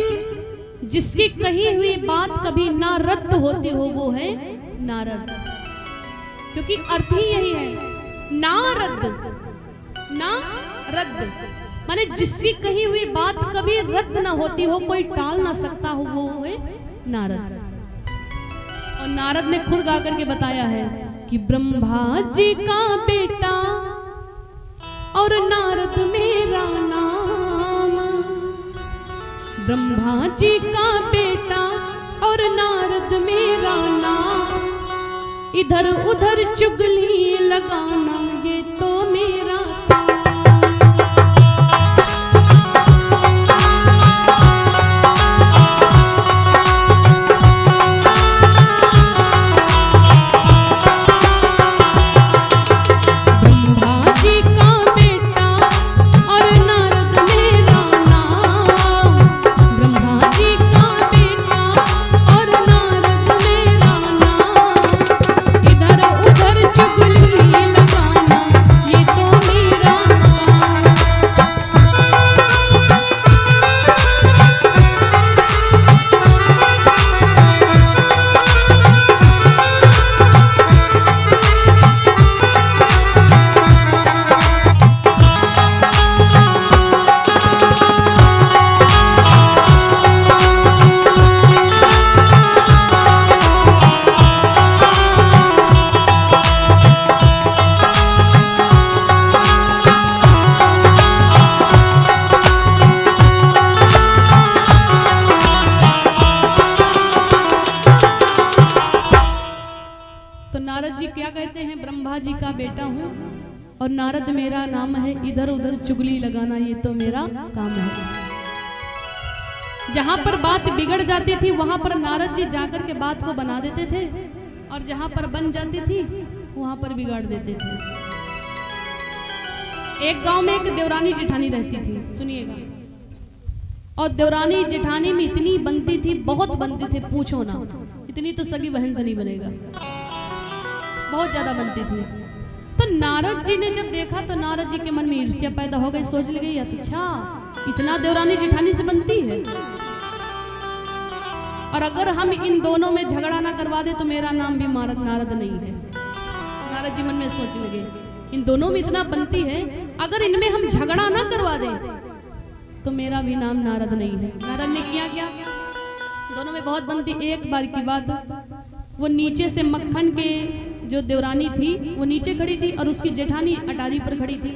जिसकी कही हुई बात कभी ना रद्द होती हो वो है नारद, क्योंकि अर्थ ही यही है, नारद, ना रद्द, माने जिसकी कही हुई बात कभी रद्द ना होती हो, कोई टाल ना सकता हो, वो है नारद। और नारद ने खुद गा करके बताया है कि ब्रह्मा जी का बेटा और नारद मेरा नाम, ब्रह्मा जी का बेटा और नारद मेरा नाम, इधर उधर चुगली लगाना ये तो मेरा और नारद मेरा नाम है, इधर उधर चुगली लगाना ये तो मेरा काम है। जहां पर बात बिगड़ जाती थी वहां पर नारद जी जाकर के बात को बना देते थे, और जहां पर बन जाती थी वहां पर बिगाड़ देते थे। एक गांव में एक देवरानी जेठानी रहती थी, सुनिएगा। और देवरानी जेठानी में इतनी बनती थी, बहुत बनती थी, पूछो ना। इतनी तो सगी बहन से नहीं बनेगा, बहुत ज्यादा बनती थी। तो नारद जी ने जब देखा तो नारद जी के मन में ईर्ष्या पैदा हो गई। सोच लगे अच्छा इतना देवरानी जेठानी से बनती है, और अगर हम इन दोनों में झगड़ा ना करवा दे तो मेरा नाम भी नारद नहीं है। नारद जी मन में सोच लगे इन दोनों में इतना बनती है, अगर इनमें हम झगड़ा ना करवा दे तो मेरा भी नाम नारद नहीं है। नारद ने किया क्या, दोनों में बहुत बनती। एक बार की बात, वो नीचे से मक्खन के जो देवरानी थी वो नीचे खड़ी थी और उसकी जेठानी अटारी पर खड़ी थी।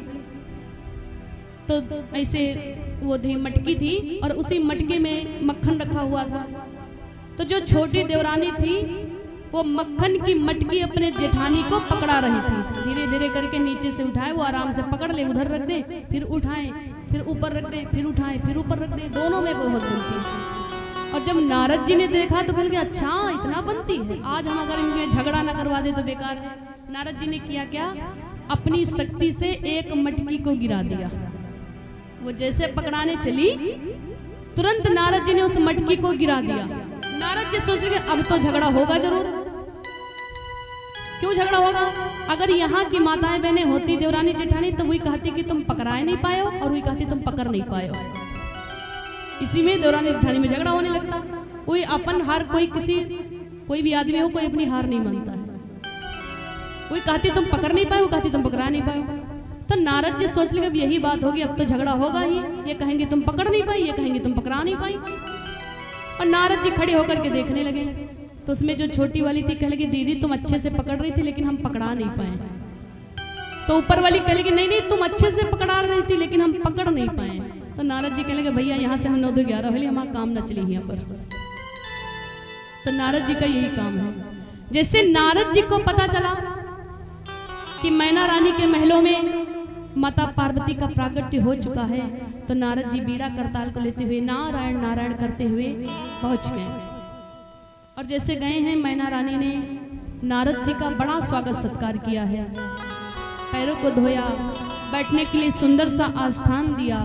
तो ऐसे वो थी मटकी थी और उसी मटके में मक्खन रखा हुआ था। तो जो छोटी देवरानी थी वो मक्खन की मटकी अपने जेठानी को पकड़ा रही थी। धीरे धीरे करके नीचे से उठाए, वो आराम से पकड़ ले, उधर रख दे, फिर उठाए, फिर ऊपर रख दे, फिर उठाए, फिर ऊपर रख दे। दोनों में बहुत बनती। और जब नारद जी ने देखा तो कहने अच्छा इतना बनती है, आज हम अगर इनके झगड़ा ना करवा दे तो बेकार है। नारद जी ने किया क्या, अपनी शक्ति से एक मटकी को गिरा दिया। वो जैसे पकड़ाने चली तुरंत नारद जी ने उस मटकी को गिरा दिया। नारद जी सोच रहे अब तो झगड़ा होगा जरूर। क्यों झगड़ा होगा, अगर यहाँ की माताएं बहनें होती देवरानी जेठानी तो वही कहती कि तुम पकड़ाए नहीं पाए हो, और वही कहती तुम पकड़ नहीं पाए हो। इसी में देवरानी जेठानी में झगड़ा होने लगता। कोई अपन हार, कोई भी आदमी हो, कोई अपनी हार नहीं मानता है। कोई कहती तुम पकड़ नहीं पाए, वो कहती तुम पकड़ा नहीं पाए। तो नारद जी सोच लगे अब यही बात होगी, अब तो झगड़ा होगा ही। ये कहेंगे तुम पकड़ नहीं पाई, ये कहेंगे तुम पकड़ा नहीं पाई। और नारद जी खड़े होकर के देखने लगे। तो उसमें जो छोटी वाली थी कह लगी दीदी तुम अच्छे से पकड़ रही थी लेकिन हम पकड़ा नहीं पाए। तो ऊपर वाली कह लगी नहीं नहीं तुम अच्छे से पकड़ा रही थी लेकिन हम पकड़ नहीं पाए। तो नारद जी कह लगे भैया यहाँ से हम 9 2 11 होली, हमारा काम न चली यहाँ पर। तो नारद जी का यही काम है। जैसे नारद जी को पता चला कि मैना रानी के महलों में माता पार्वती का प्रागट्य हो चुका है, तो नारद जी बीड़ा करताल को लेते हुए नारायण नारायण करते हुए पहुंच गए। और जैसे गए हैं मैना रानी ने नारद जी का बड़ा स्वागत सत्कार किया है, पैरों को धोया, बैठने के लिए सुंदर सा आस्थान दिया,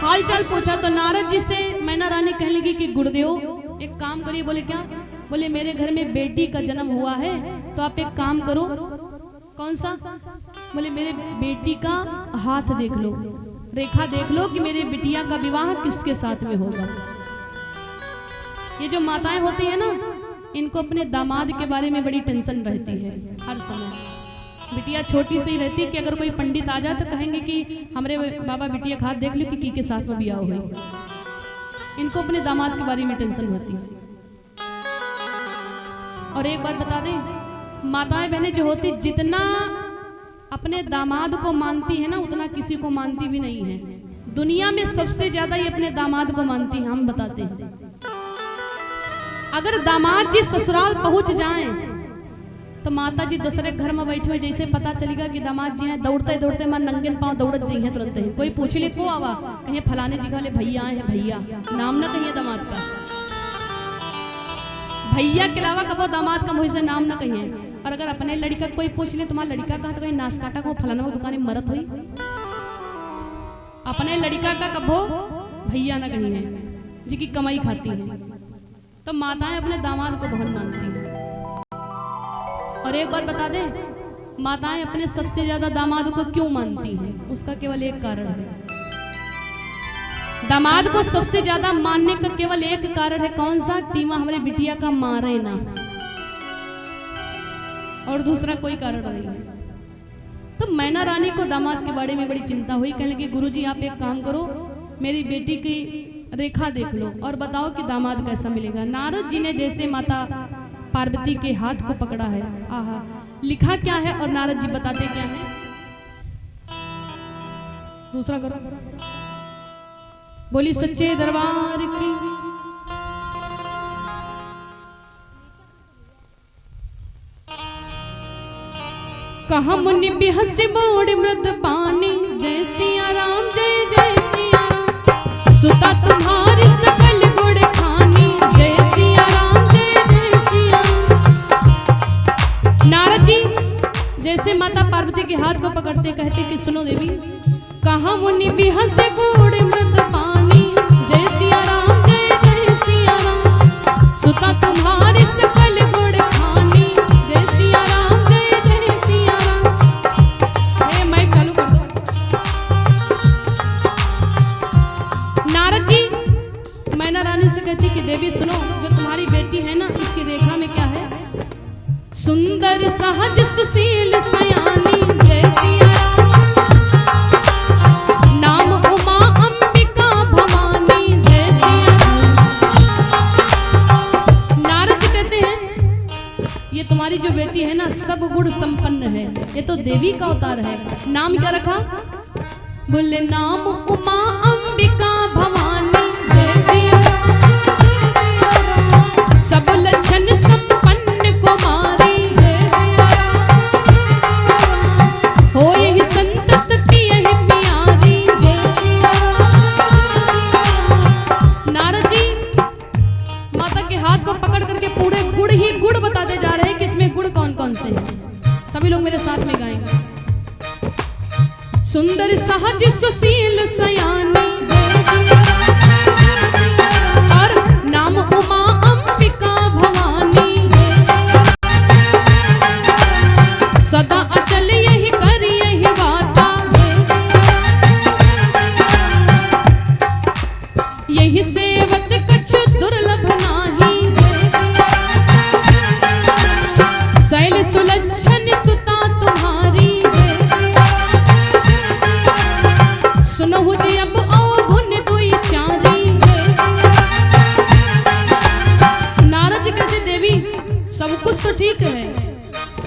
हाल चाल पूछा। तो नारद जी से मैना रानी कहने लगी कि गुरुदेव एक काम करिए। बोले क्या? बोले मेरे घर में बेटी का जन्म हुआ है, तो आप एक काम करो। कौन सा? बोले मेरे बेटी का हाथ देख लो, रेखा देख लो कि मेरे बिटिया का विवाह किसके साथ में होगा। ये जो माताएं होती है ना, इनको अपने दामाद के बारे में बड़ी टेंशन रहती है हर समय। बिटिया छोटी सी ही रहती कि अगर कोई पंडित आ जाए तो कहेंगे कि हमारे बाबा बिटिया का हाथ देख लो कि की के साथ में ब्याह हुई। इनको अपने दामाद के बारे में टेंशन होती है। और एक बात बता दें, माताएं बहनें जो होती जितना अपने दामाद को मानती है ना, उतना किसी को मानती भी नहीं है। दुनिया में सबसे ज्यादा ये अपने दामाद को मानती है। हम बताते हैं, अगर दामाद जी ससुराल पहुंच जाएं तो माता जी दूसरे घर में बैठे हुए जैसे पता चलेगा कि दामाद जी हैं, दौड़ते दौड़ते मां नंगे पांव दौड़त जी हैं तुरंत ही। कोई पूछ ले को आवा, कहीं फलाने जी वाले भैया आए हैं, भैया नाम ना कहिए दामाद का। भैया के अलावा कबो दामाद का मुंह से नाम ना कहिए। और अगर अपने लड़का कोई पूछ ले तुम्हारा लड़का कहाँ, तो कहीं नासकाटा को फलाना को दुकान में मरत हुई। अपने लड़का का कबो भैया ना कहिए, जिसकी कमाई खाती है। तो माताएं अपने दामाद को बहुत मानती हैं। और एक बात बता दें, माताएं अपने सबसे ज्यादा दामाद को क्यों मानती हैं, उसका केवल एक कारण है। दामाद को सबसे ज्यादा मानने का केवल एक कारण है। कौन सा? तीमा हमारे बिटिया का मारे ना, और दूसरा कोई कारण नहीं है। तो मैना रानी को दामाद के बारे में बड़ी चिंता हुई। कहने लगी गुरुजी आप एक काम करो, मेरी बेटी की रेखा देख लो और बताओ कि दामाद कैसा मिलेगा। नारद जी ने जैसे माता पार्वती के हाथ को पकड़ा है, आहा, लिखा क्या है और नारद जी बताते क्या है। दूसरा करो, बोली सच्चे दरबार की। कहा मुनि बिहस बोड़ मृद पानी, जय सिया राम जय जय सिया राम। सुता तुम्हारी सकल गुड़ खानी, जय सिया राम जय जय सिया राम। नारद जी जैसे माता पार्वती के हाथ को पकड़ते कहते कि सुनो देवी, कहा मुनि बिहस बोड़ मृद पानी, जय सिया राम जय जय सिया राम। सुता तुम्हारी सकल गुड़ खानी, जय सिया राम जय जय सिया राम। ये माइक चालू कर दो। नारद जी मैना रानी से कहती कि देवी सुनो, जो तुम्हारी बेटी है ना, इसकी रेखा में क्या है? सुंदर सहज सुशील सयानी, जय सिया राम। नाम उमा अंबिका भवानी, जय सिया राम। नारद कहते हैं ये तुम्हारी जो बेटी है ना, सब गुण संपन्न है, ये तो देवी का अवतार है। नाम क्या रखा? बोले नाम उमा अंबिका भवानी, जय सिया राम। सब लक्षण संपन्न कुमारी, जय सिया राम। हो यही संतत प्रिय ही प्यारी, जय सिया राम। नारद जी माता के हाथ को पकड़ करके पूरे गुण ही गुण बताते जा रहे हैं कि इसमें गुण कौन कौन से हैं। सभी लोग मेरे साथ में गाएंगे। सुंदर सहज सुशील सयानी, और नाम उमा अंबिका भवानी, सदा अचल यही कर यही बाता, यही सेवत कछु दुर्लभ नाही। शैल सुलक्षण सुता तुम्हारी, सुनहु जी अब अवगुण दुई चारी। नारद जी कहते देवी सब कुछ तो ठीक है,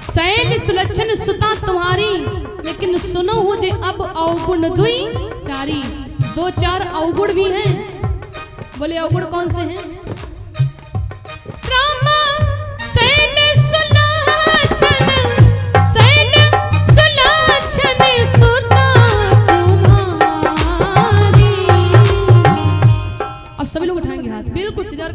शैल सुलक्षण सुता तुम्हारी, लेकिन सुनहु जी अब अवगुण दुई चारी। दो चार अवगुण भी हैं। बोले अवगुण कौन से हैं? रामा शैल सुलक्षण, शैल सुलक्षण सुता तुम्हारी। अब सभी लोग उठाएंगे हाथ, बिल्कुल सीधा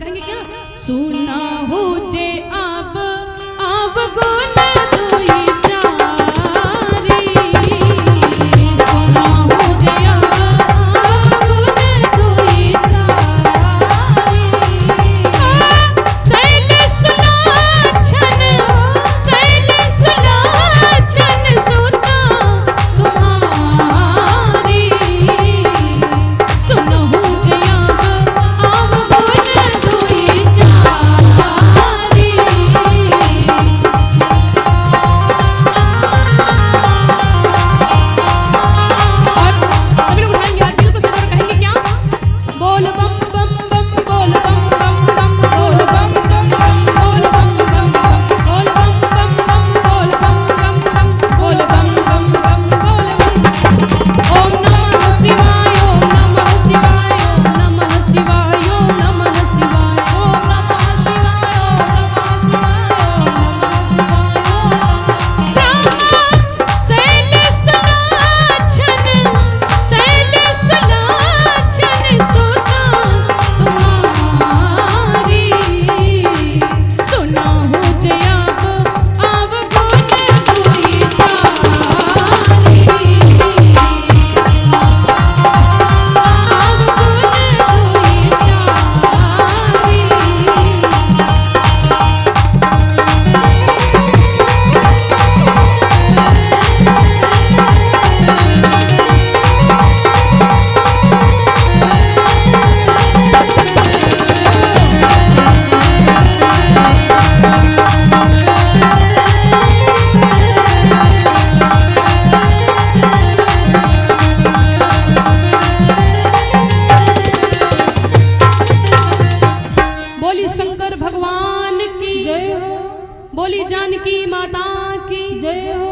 जानकी माता की जय हो।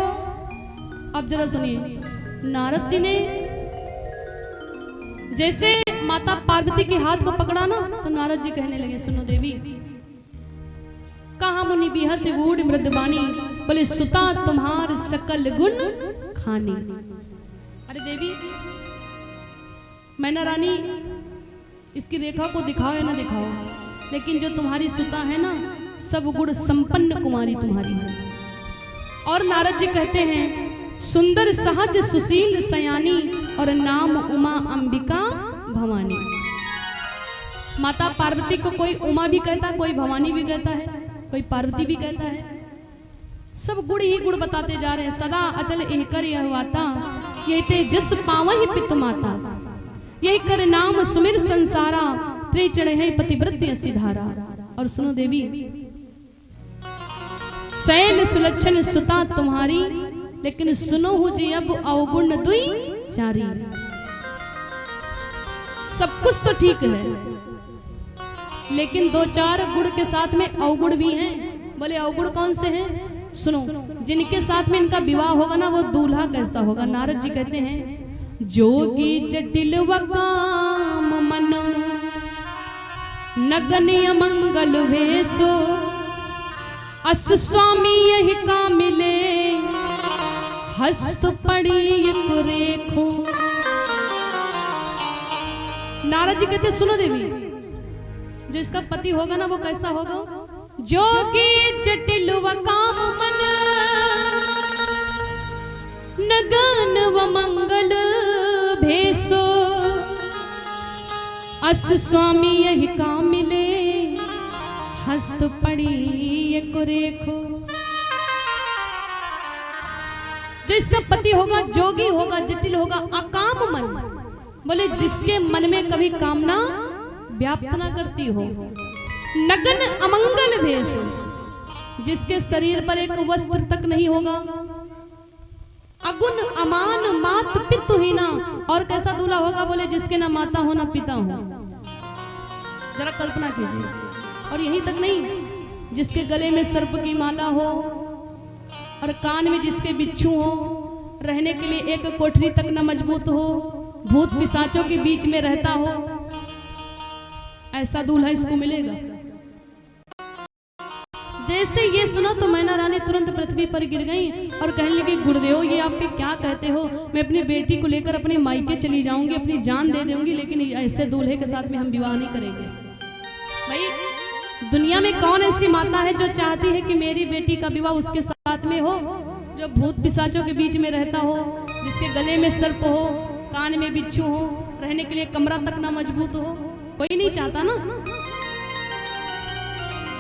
अब जरा सुनिए, नारद जी ने जैसे माता पार्वती के हाथ को पकड़ा ना, तो नारद जी कहने लगे, सुनो देवी, कहा मुनि बिहा से गूढ़ मृदबानी, बोले सुता तुम्हार सकल गुण खानी। अरे देवी, मैना रानी, इसकी रेखा को दिखाओ या ना दिखाओ, लेकिन जो तुम्हारी सुता है ना, सब गुण संपन्न कुमारी तुम्हारी है। और नारद जी कहते हैं, सुंदर सहज सुशील सयानी, और नाम उमा अंबिका भवानी। माता पार्वती को कोई उमा भी कहता है, कोई भवानी भी कहता है, कोई पार्वती भी कहता है। सब गुण ही गुण बताते जा रहे हैं। सदा अचल एह कर यह वाता, यही ते जस पावहि पित माता, यही कर नाम सुमिर संसारा, त्रिचण है पतिव्रत्य सिधारा। और सुनो देवी, शैल सुलक्षण सुता तुम्हारी, लेकिन सुनो हो जी अब अवगुण दुई चारी। सब कुछ तो ठीक है, लेकिन दो चार गुण के साथ में अवगुण भी हैं। बोले अवगुण कौन से हैं? सुनो, जिनके साथ में इनका विवाह होगा ना, वो दूल्हा कैसा होगा। नारद जी कहते हैं, जोगी जटिल व काम मन, नगन्य मंगल भेसो, अस स्वामी यही का मिले, हस्त पड़ी रेखो। नारद जी कहते, सुनो देवी, जो इसका पति होगा ना, वो कैसा होगा? जोगी जटिल व काम मन, नगन व मंगल भेसो, अस स्वामी यही का मिले, हस्त पड़ी एक रेखो। जो इसका पति होगा, जोगी होगा, जटिल होगा, अकाम मन, बोले जिसके मन में कभी कामना व्याप्त ना करती हो। नगन अमंगल भेष, जिसके शरीर पर एक वस्त्र तक नहीं होगा। अगुण अमान मात पितुहीना, और कैसा दूल्हा होगा? बोले जिसके ना माता हो ना पिता हो। जरा कल्पना कीजिए। और यहीं तक नहीं, जिसके गले में सर्प की माला हो, और कान में जिसके बिच्छू हो, रहने के लिए एक कोठरी तक न मजबूत हो, भूत पिशाचों के बीच में रहता हो, ऐसा दूल्हा इसको मिलेगा। जैसे ये सुना तो मैना रानी तुरंत पृथ्वी पर गिर गई और कहने लगी, गुरुदेव ये आप क्या कहते हो? मैं अपनी बेटी को लेकर अपने मायके चली जाऊंगी, अपनी जान दे दूंगी, लेकिन ऐसे दूल्हे के साथ में हम विवाह नहीं करेंगे। भाई, दुनिया में कौन ऐसी माता है जो चाहती है कि मेरी बेटी का विवाह उसके साथ में हो, जो भूत पिशाचों के बीच में रहता हो, जिसके गले में सर्प हो, कान में बिच्छू हो, रहने के लिए कमरा तक ना मजबूत हो? कोई नहीं चाहता ना।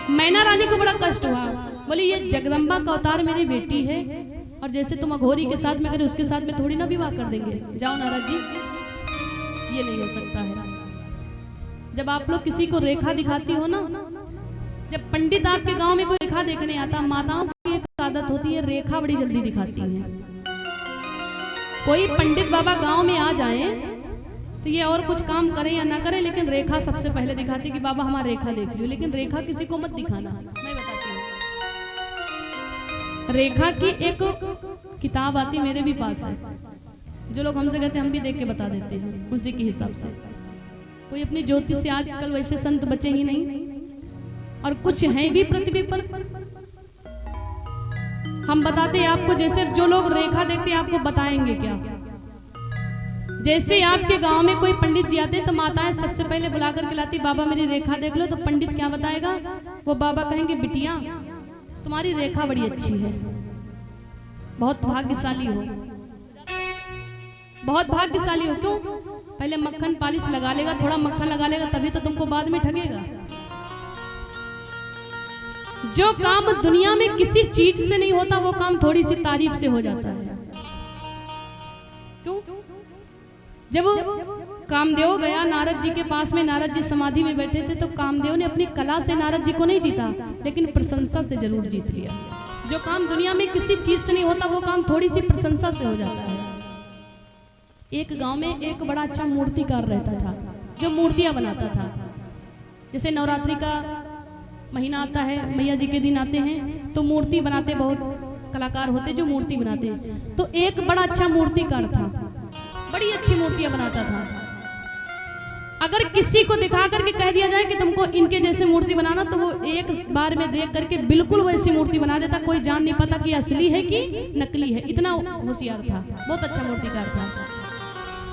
मैना रानी को बड़ा कष्ट हुआ। बोली ये जगदम्बा का अवतार मेरी बेटी है, और जैसे तुम अघोरी के साथ में करे उसके साथ में थोड़ी ना विवाह कर देंगे। जाओ नारद जी, ये नहीं हो सकता है। जब आप लोग किसी को रेखा दिखाती हो ना, जब पंडित आपके गांव में कोई रेखा देखने आता, माताओं की एक आदत होती है, रेखा बड़ी जल्दी दिखाती है। कोई पंडित बाबा गांव में आ जाए तो ये और कुछ काम करें या ना करें, लेकिन रेखा सबसे पहले दिखाती कि बाबा हमारा रेखा देख लियो। लेकिन रेखा किसी को मत दिखाना, मैं बताती हूँ। रेखा की एक किताब आती मेरे भी पास है, जो लोग हमसे कहते हैं हम भी देख के बता देते हैं उसी के हिसाब से। कोई अपनी ज्योतिष से आजकल वैसे संत बचे ही नहीं, और कुछ हैं भी पृथ्वी पर। हम बताते हैं आपको, जैसे जो लोग रेखा देखते हैं आपको बताएंगे क्या। जैसे आपके गांव में कोई पंडित जी आते तो माताएं सबसे पहले बुलाकर के लाती, बाबा मेरी रेखा देख लो। तो पंडित क्या बताएगा? वो बाबा कहेंगे, बिटिया तुम्हारी रेखा बड़ी अच्छी है, बहुत भाग्यशाली हो, बहुत भाग्यशाली हो। क्यों? पहले मक्खन पालिश लगा लेगा, थोड़ा मक्खन लगा लेगा, तभी तो तुमको बाद में ठगेगा। जो काम दुनिया में किसी चीज से नहीं होता, वो काम थोड़ी सी तारीफ से हो जाता है। क्यों? जब कामदेव गया नारद जी के पास में, नारद जी समाधि में बैठे थे, तो कामदेव ने अपनी कला से नारद जी को नहीं जीता, लेकिन प्रशंसा से जरूर जीत लिया। जो काम दुनिया में किसी चीज से नहीं होता, वो काम थोड़ी सी प्रशंसा से हो जाता है। एक गांव में एक बड़ा अच्छा मूर्तिकार रहता था, जो मूर्तियां बनाता था। जैसे नवरात्रि का महीना आता है, मैया जी के दिन आते हैं तो मूर्ति बनाते, बहुत कलाकार होते जो मूर्ति बनाते हैं। तो एक बड़ा अच्छा मूर्तिकार था, बड़ी अच्छी मूर्तियां बनाता था। अगर किसी को दिखा करके कह दिया जाए कि तुमको इनके जैसे मूर्ति बनाना, तो वो एक बार में देख करके बिल्कुल वैसी मूर्ति बना देता, कोई जान नहीं पाता कि असली है कि नकली है। इतना होशियार था, बहुत अच्छा मूर्तिकार था।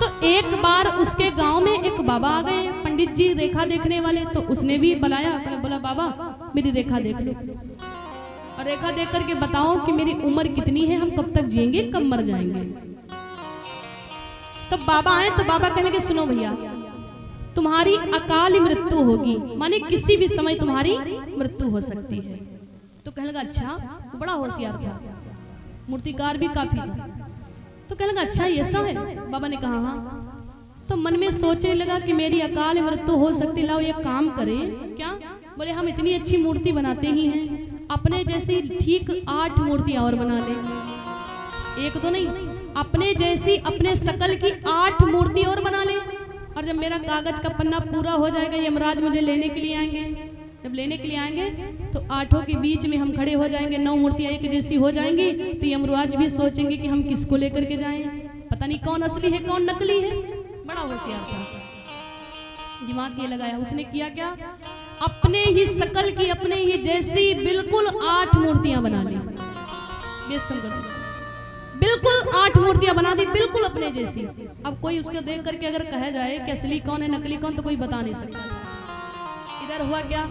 तो एक बार उसके गांव में एक बाबा आ गए, पंडित जी रेखा देखने वाले। तो उसने भी बुलाया, बोला बाबा मेरी रेखा देख लो, और रेखा देख करके बताओ कि मेरी उम्र कितनी है, हम कब तक जिएंगे, कब मर जाएंगे। तो बाबा आए तो बाबा कहने के सुनो भैया, तुम्हारी अकाल मृत्यु होगी, माने किसी भी समय तुम्हारी मृत्यु हो सकती है। तो कहने लगा अच्छा, बड़ा होशियार था, मूर्तिकार भी काफी था। तो कहने लगा अच्छा ऐसा है। बाबा ने कहा हाँ। तो मन में सोचने लगा कि मेरी अकाल मृत्यु हो सकती, लाओ एक काम करें। क्या? बोले हम इतनी अच्छी मूर्ति बनाते ही हैं, अपने जैसी ठीक 8 मूर्तियां और बना ले। एक तो नहीं, अपने जैसी अपने शकल की 8 मूर्ति और बना ले। और जब मेरा कागज का पन्ना पूरा हो जाएगा, यमराज मुझे लेने के लिए आएंगे। जब लेने के लिए आएंगे तो 8 के बीच में हम खड़े हो जाएंगे, 9 मूर्तियां एक जैसी हो जाएंगी। तो यमराज भी सोचेंगे कि हम किसको लेकर के जाएं, पता नहीं कौन असली है कौन नकली है। बड़ा होशियार था, दिमाग ये लगाया। उसने किया क्या, अपने ही शकल की अपने ही जैसी बिल्कुल 8 मूर्तियां बना ली। बेस कम कर दी, बिल्कुल 8 मूर्तियां बना दी, बिल्कुल अपने जैसी। अब कोई उसको देख करके अगर कहा जाए कि असली कौन है नकली कौन, तो कोई बता नहीं सकता। इधर हुआ क्या,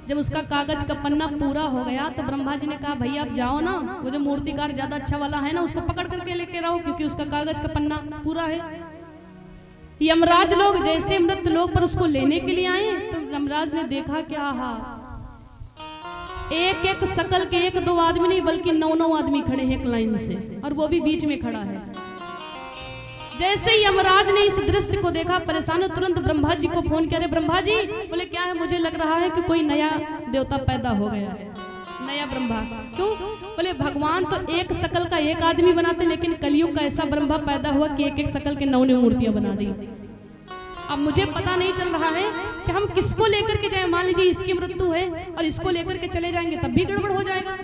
जब उसका कागज का पन्ना पूरा हो गया तो ब्रह्मा जी ने कहा भैया आप जाओ ना, वो जो मूर्तिकार ज्यादा अच्छा वाला है ना, उसको पकड़ करके लेके रहो, क्योंकि उसका कागज का पन्ना पूरा है। यमराज लोग जैसे मृत लोग पर उसको लेने के लिए आए, तो यमराज ने देखा क्या, हा एक एक शकल के 1-2 आदमी नहीं बल्कि 9-9 आदमी खड़े हैं एक लाइन से, और वो भी बीच में खड़ा है। जैसे ही यमराज ने इस दृश्य को देखा, परेशान हो, तुरंत ब्रह्मा जी को फोन किया। ब्रह्मा जी, बोले क्या है, मुझे लग रहा है कि कोई नया देवता पैदा हो गया है, नया ब्रह्मा। क्यों? बोले भगवान तो एक शकल का 1 आदमी बनाते, लेकिन कलयुग का ऐसा ब्रह्मा पैदा हुआ कि 1-1 शकल के 9-9 मूर्तियां बना दी। अब मुझे पता नहीं चल रहा है कि हम किसको लेकर के जाए। मान लीजिए इसकी मृत्यु है और इसको लेकर के चले जाएंगे तब भी गड़बड़ हो जाएगा,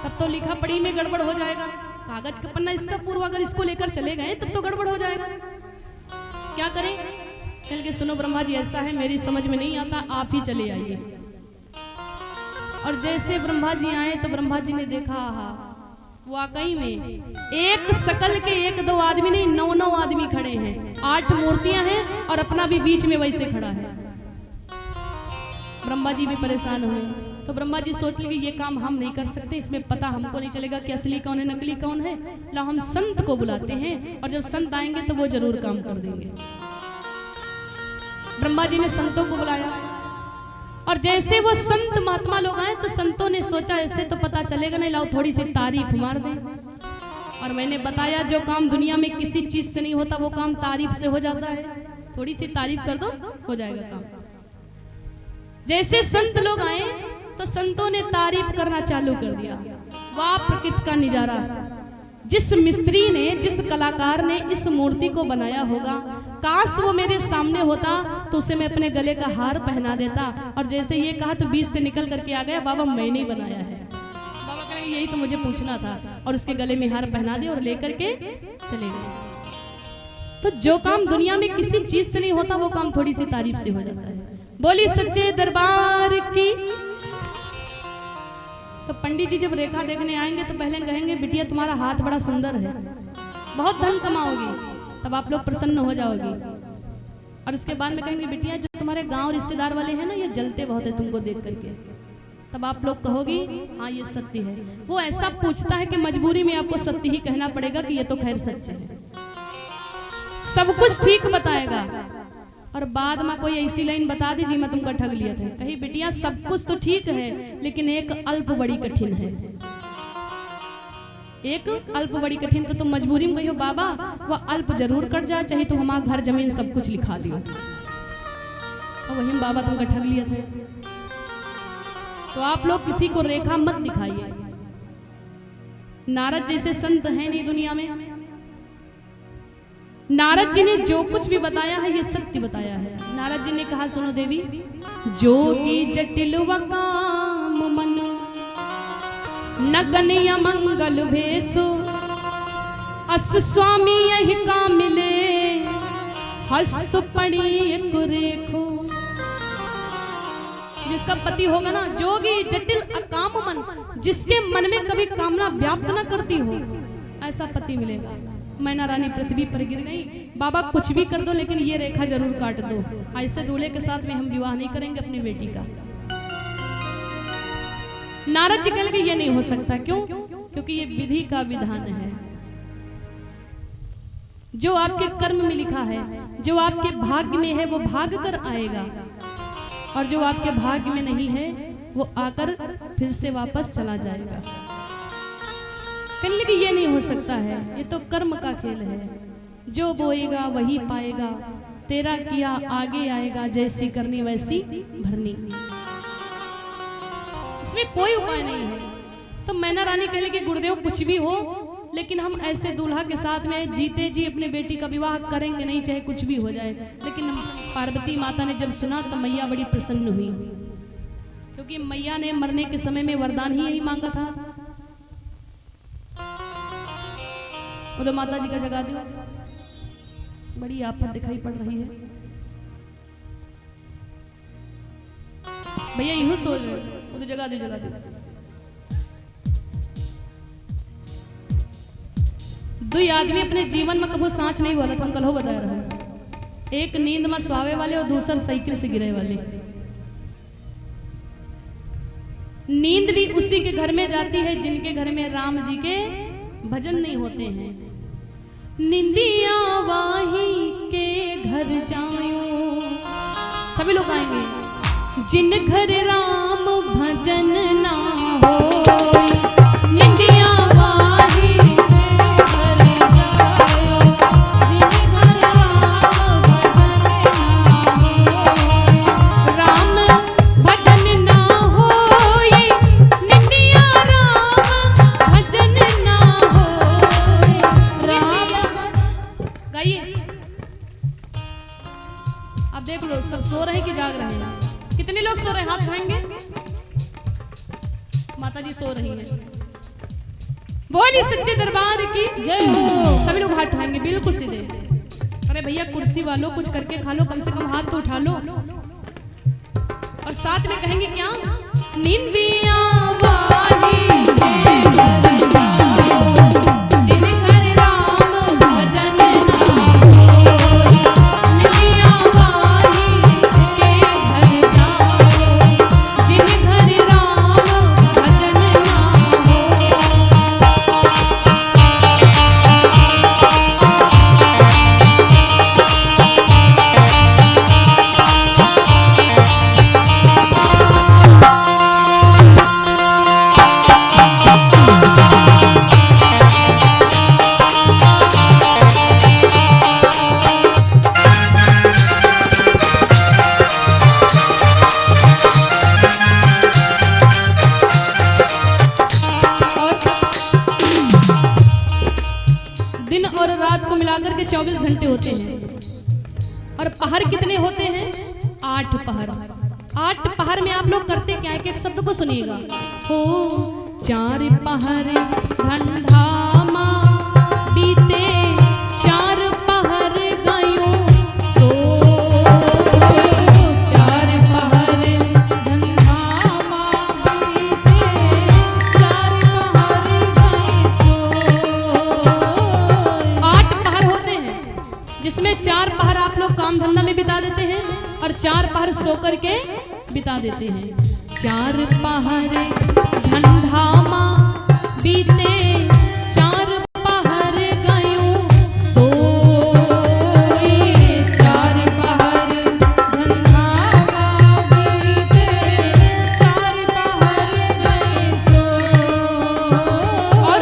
तब तो लिखा पढ़ी में गड़बड़ हो जाएगा। कागज का पन्ना इसका पूर्व, अगर इसको लेकर चले गए तब तो गड़बड़ हो जाएगा। क्या करें? कह के सुनो ब्रह्मा जी ऐसा है, मेरी समझ में नहीं आता, आप ही चले आइए। और जैसे ब्रह्मा जी आए तो ब्रह्मा जी ने देखा, वाकई में एक शकल के 1-2 आदमी नहीं, 9-9 आदमी खड़े हैं, 8 मूर्तियां हैं, और अपना भी बीच में वैसे खड़ा है। ब्रह्मा जी भी परेशान हुए। तो ब्रह्मा जी सोच लेंगे ये काम हम नहीं कर सकते, इसमें पता हमको नहीं चलेगा कि असली कौन है नकली कौन है। ला हम संत को बुलाते हैं, और जब संत आएंगे तो वो जरूर काम कर देंगे। ब्रह्मा जी ने संतों को बुलाया, और जैसे वो संत महात्मा लोग आए तो संतों ने सोचा ऐसे तो पता चलेगा नहीं, लाओ थोड़ी सी तारीफ मार दें। और मैंने बताया जो काम दुनिया में किसी चीज से नहीं होता वो काम तारीफ से हो जाता है। थोड़ी सी तारीफ कर दो, हो जाएगा काम। जैसे संत लोग आए तो संतों ने तारीफ करना चालू कर दिया। वाह प्रकृति का नजारा, जिस मिस्त्री ने, जिस कलाकार ने इस मूर्ति को बनाया होगा, काश वो मेरे सामने होता तो उसे मैं अपने गले का हार पहना देता। और जैसे ये कहा तो बीच से निकल करके आ गया, बाबा मैंने बनाया है। बाबा कहेंगे यही तो मुझे पूछना था, और उसके गले में हार पहना दिया और लेकर के चले गए। तो जो काम दुनिया में किसी चीज से नहीं होता वो काम थोड़ी सी तारीफ से हो जाता है। बोली सच्चे दरबार की। तो पंडित जी जब रेखा देखने आएंगे तो पहले कहेंगे बिटिया तुम्हारा हाथ बड़ा सुंदर है, बहुत धन कमाओगी, तब आप लोग प्रसन्न हो जाओगी। और उसके बाद में कहेंगे बिटिया जो तुम्हारे गांव रिश्तेदार वाले हैं ना, ये जलते बहुत है तुमको देख करके, तब आप लोग कहोगी हाँ ये सत्य है। वो ऐसा पूछता है कि मजबूरी में आपको सत्य ही कहना पड़ेगा कि ये तो खैर सच्चे है, सब कुछ ठीक बताएगा। और बाद में कोई ऐसी लाइन बता दीजिए मैं तुमको ठग लिया था, कही बिटिया सब कुछ तो ठीक है लेकिन एक अल्प बड़ी कठिन है, एक अल्प बड़ी कठिन। तो तुम मजबूरी में कहियो बाबा वो अल्प जरूर कट जाए, चाहे तुम हमारा घर जमीन सब कुछ लिखा लियो। और वही बाबा तुमको ठग लिया था। तो आप लोग किसी को रेखा मत दिखाइए। नारद जैसे संत हैं नहीं दुनिया में, नारद जी ने जो कुछ भी बताया है ये सत्य बताया है। नारद जी ने कहा सुनो देवी, जोगी जटिल व काम मनु नगनिया मंगल भेसो अस स्वामी यही का मिले हस्त पड़ी एक रेखो। जिसका पति होगा ना जोगी जटिल अकाम मन, जिसके मन में कभी कामना व्याप्त ना करती हो, ऐसा पति मिलेगा। मैना रानी पृथ्वी पर गिर गई, बाबा कुछ भी कर दो लेकिन ये रेखा जरूर काट दो, ऐसे दूल्हे के साथ में हम विवाह नहीं करेंगे अपनी बेटी का। नारद जी कहने ये नहीं हो सकता। क्यों? क्योंकि ये विधि का विधान है। जो आपके कर्म में लिखा है, जो आपके भाग्य में है वो भाग कर आएगा, और जो आपके भाग्य में नहीं है वो आकर फिर से वापस चला जाएगा। कहने लगे ये नहीं हो सकता है, ये तो कर्म का खेल है। जो बोएगा वही पाएगा, तेरा किया आगे आएगा, जैसी करनी वैसी भरनी, इसमें कोई उपाय नहीं है। तो मैना रानी कहने लगी गुरुदेव कुछ भी हो, लेकिन हम ऐसे दूल्हा के साथ में जीते जी अपने बेटी का विवाह करेंगे नहीं, चाहे कुछ भी हो जाए। लेकिन पार्वती माता ने जब सुना तो मैया बड़ी प्रसन्न हुई, क्योंकि मैया ने मरने के समय में वरदान ही यही मांगा था। उधर माता जी का जगा दो, बड़ी आफत दिखाई पड़ रही है। भैया यूं सो रहे, उधर जगा दो जगा दो। दो आदमी अपने जीवन में कभी सांच नहीं बोला, तुम कल हो बता रहा है। एक नींद में स्वावे वाले और दूसरा साइकिल से गिरे वाले। नींद भी उसी के घर में जाती है जिनके घर में राम जी के भजन नहीं होते हैं। निंदिया वाही के घर जायो, सभी लोग आएंगे। जिन घर राम भजन ना हो, निंदिया वाही के घर जायो, जिन घर राम भजन ना हो, राम भजन ना हो, निंदिया राम भजन ना हो। राम गाइए, अब देख लो सब सो रहे हैं कि जाग रहे हैं? कितने लोग सो रहे हैं? हाथ उठाएंगे। माता जी सो रही हैं। बोली सच्चे दरबार की जय हो। सभी लोग हाथ उठाएंगे बिल्कुल सीधे। अरे भैया कुर्सी वालों कुछ करके खा लो, कम से कम हाथ तो उठा लो। और साथ में कहेंगे क्या? निंदिया वाली के घर जाओ, जिन घर राम भजन ना होई। निंदिया वाली के घर जाओ, जिन घर राम भजन ना होई। दिन और रात को मिलाकर के 24 घंटे होते हैं। और पहर कितने होते हैं? 8 पहर। 8 पहर में आप लोग करते क्या है? एक शब्द को सुनिएगा। हो 4 पहर धंधामा बीते, 4 पहर गयो सो। 4 पहर धंधामा बीते, 4 पहर गयो सो। 8 पहर होते हैं, जिसमें 4 पहर आप लोग काम धंधा में बिता देते हैं और 4 पहर सो करके बिता देते हैं। 4 पहर धंधामा बीते, 4 पहर गयो सोई। 4 पहर धंधामा बीते, 4 पहर गयो सोई। और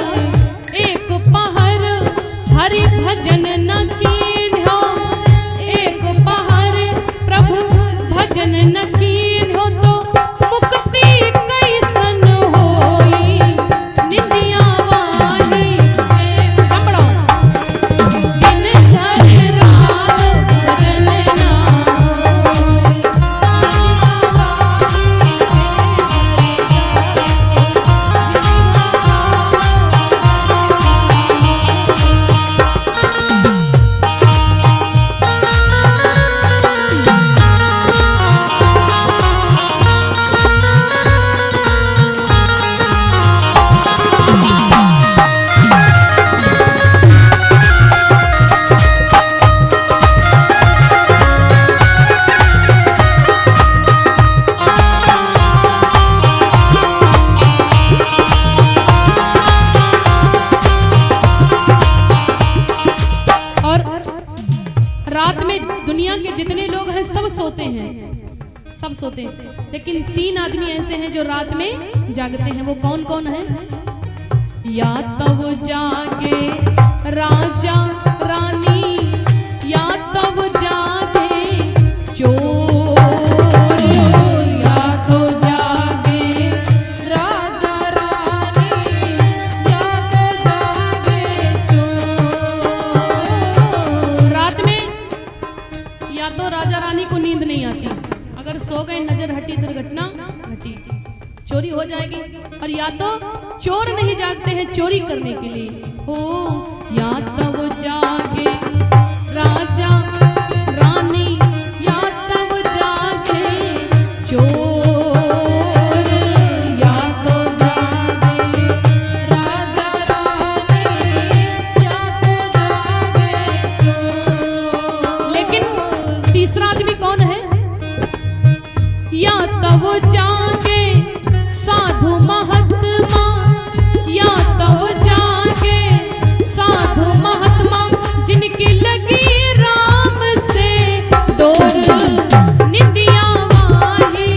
1 पहर हरि भजन न कीन्हो, 1 पहर प्रभु भजन न कीन्हो, तो मुक्ति कैसन होई। सब सोते हैं, सब सोते हैं, लेकिन 3 आदमी ऐसे हैं जो रात में जागते हैं। वो कौन कौन है? या तब जागे राजा रानी, या तब जागे चोर, या तो जागे राजा रानी, या तो जागे चोर। रात में या तो राजा रानी को नींद नहीं आती, अगर सो गए नजर हटी दुर्घटना घटी, चोरी हो जाएगी। और या तो चोर नहीं जागते हैं चोरी करने के लिए। हो या तो वो जागे राजा रानी, या तो वो जागे चोर, या तो जागे राजा रानी, या तो जागे चोर। लेकिन तीसरा आदमी कौन है? या तो वो जागे साधु महात्मा, या तो वो जागे साधु महात्मा, जिनकी लगी राम से डोर, निंदिया वाही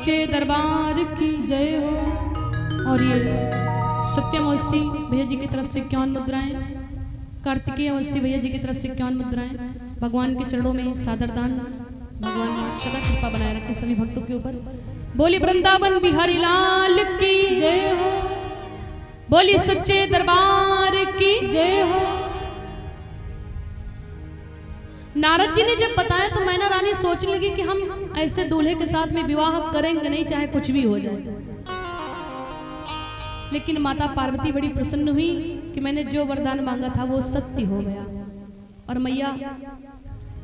के दरबार की जय हो। और ये सत्यम अवस्थी भैया जी की तरफ से 51 मुद्राएं, कार्तिकेय अवस्थी भैया जी की तरफ से 51 मुद्राएं, भगवान के चरणों में सादर दान। भगवान सदा कृपा बनाए रखे सभी भक्तों के ऊपर। बोली वृंदावन बिहारी लाल की जय हो, बोली सच्चे दरबार की जय हो। नारद जी ने जब बताया तो मैना रानी सोचने लगी कि हम ऐसे दूल्हे के साथ में विवाह करेंगे नहीं, चाहे कुछ भी हो जाए। लेकिन माता पार्वती बड़ी प्रसन्न हुई कि मैंने जो वरदान मांगा था वो सत्य हो गया। और मैया